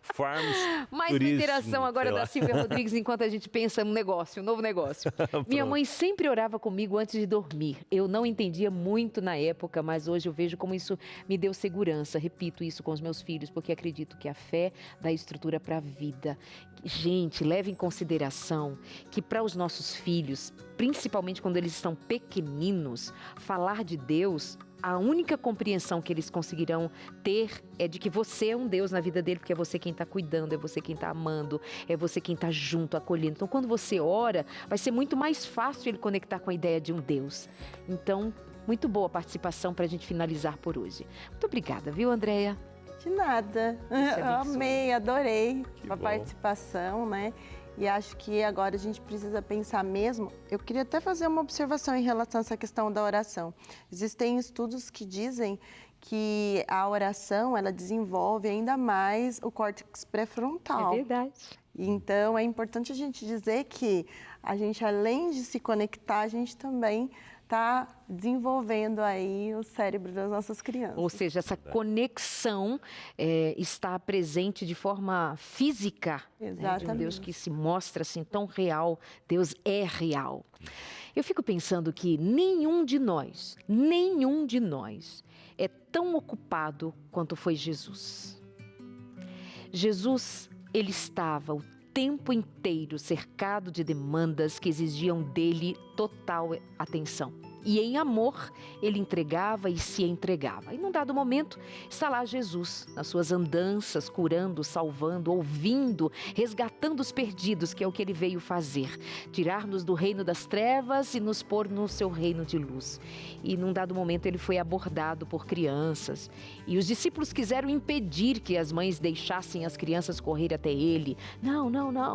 Farms, Mais turismo, uma interação agora sei da lá. Silvia Rodrigues, enquanto a gente pensa num negócio, um novo negócio. Minha mãe sempre orava comigo antes de dormir. Eu não entendia muito na época, mas hoje eu vejo como isso me deu segurança. Repito isso com os meus filhos, porque acredito que a fé dá estrutura para a vida. Gente, leve em consideração que para os nossos filhos, principalmente quando eles estão pequeninos, falar de Deus, a única compreensão que eles conseguirão ter é de que você é um Deus na vida dele, porque é você quem está cuidando, é você quem está amando, é você quem está junto, acolhendo. Então, quando você ora, vai ser muito mais fácil ele conectar com a ideia de um Deus. Então, muito boa a participação para a gente finalizar por hoje. Muito obrigada, viu, Andréia? De nada. Eu amei, adorei a participação, né? E acho que agora a gente precisa pensar mesmo. Eu queria até fazer uma observação em relação a essa questão da oração. Existem estudos que dizem que a oração, ela desenvolve ainda mais o córtex pré-frontal. É verdade. Então, é importante a gente dizer que a gente, além de se conectar, a gente também está desenvolvendo aí o cérebro das nossas crianças. Ou seja, essa conexão está presente de forma física. Exatamente. De um Deus que se mostra assim tão real. Deus é real. Eu fico pensando que nenhum de nós é tão ocupado quanto foi Jesus. Jesus, ele estava o tempo inteiro cercado de demandas que exigiam dele total atenção. E em amor, ele entregava e se entregava. E num dado momento, está lá Jesus, nas suas andanças, curando, salvando, ouvindo, resgatando os perdidos, que é o que ele veio fazer. Tirar-nos do reino das trevas e nos pôr no seu reino de luz. E num dado momento, ele foi abordado por crianças. E os discípulos quiseram impedir que as mães deixassem as crianças correr até ele. Não.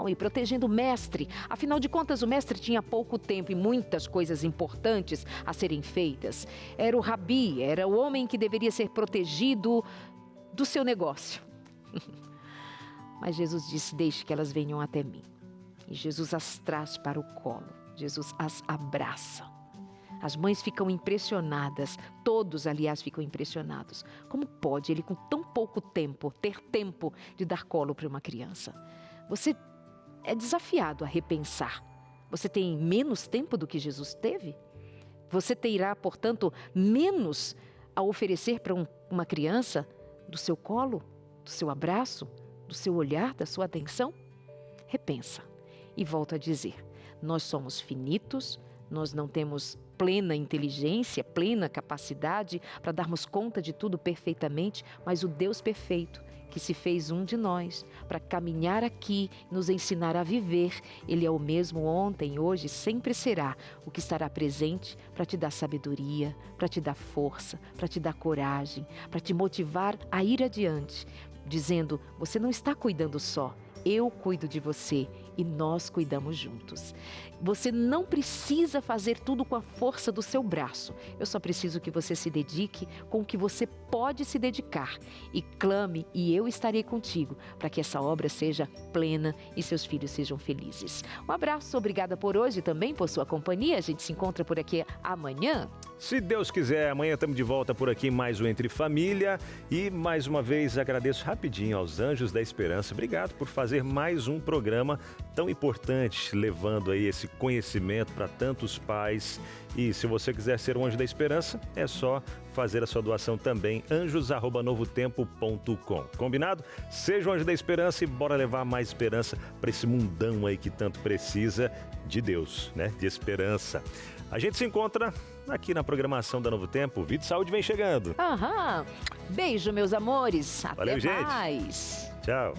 E protegendo o mestre. Afinal de contas, o mestre tinha pouco tempo e muitas coisas importantes a serem feitas. Era o rabi, era o homem que deveria ser protegido do seu negócio. Mas Jesus disse, deixe que elas venham até mim. E Jesus as traz para o colo. Jesus as abraça. As mães ficam impressionadas, todos, aliás, ficam impressionados. Como pode ele, com tão pouco tempo, ter tempo de dar colo para uma criança? Você é desafiado a repensar. Você tem menos tempo do que Jesus teve? Você terá, portanto, menos a oferecer para uma criança do seu colo, do seu abraço, do seu olhar, da sua atenção? Repensa e volto a dizer, nós somos finitos, nós não temos plena inteligência, plena capacidade para darmos conta de tudo perfeitamente, mas o Deus perfeito, que se fez um de nós, para caminhar aqui, nos ensinar a viver. Ele é o mesmo ontem, hoje, sempre será o que estará presente para te dar sabedoria, para te dar força, para te dar coragem, para te motivar a ir adiante, dizendo, você não está cuidando só, eu cuido de você e nós cuidamos juntos. Você não precisa fazer tudo com a força do seu braço. Eu só preciso que você se dedique com o que você pode se dedicar. E clame e eu estarei contigo para que essa obra seja plena e seus filhos sejam felizes. Um abraço, obrigada por hoje também, por sua companhia. A gente se encontra por aqui amanhã. Se Deus quiser, amanhã estamos de volta por aqui mais um Entre Família. E mais uma vez agradeço rapidinho aos Anjos da Esperança. Obrigado por fazer mais um programa tão importante, levando aí esse conhecimento para tantos pais. E se você quiser ser um Anjo da Esperança, é só fazer a sua doação também, anjos@novotempo.com. Combinado? Seja um Anjo da Esperança e bora levar mais esperança para esse mundão aí que tanto precisa de Deus, né? De esperança. A gente se encontra aqui na programação da Novo Tempo. Vida e Saúde vem chegando. Beijo, meus amores. Valeu, Até gente. mais. Tchau.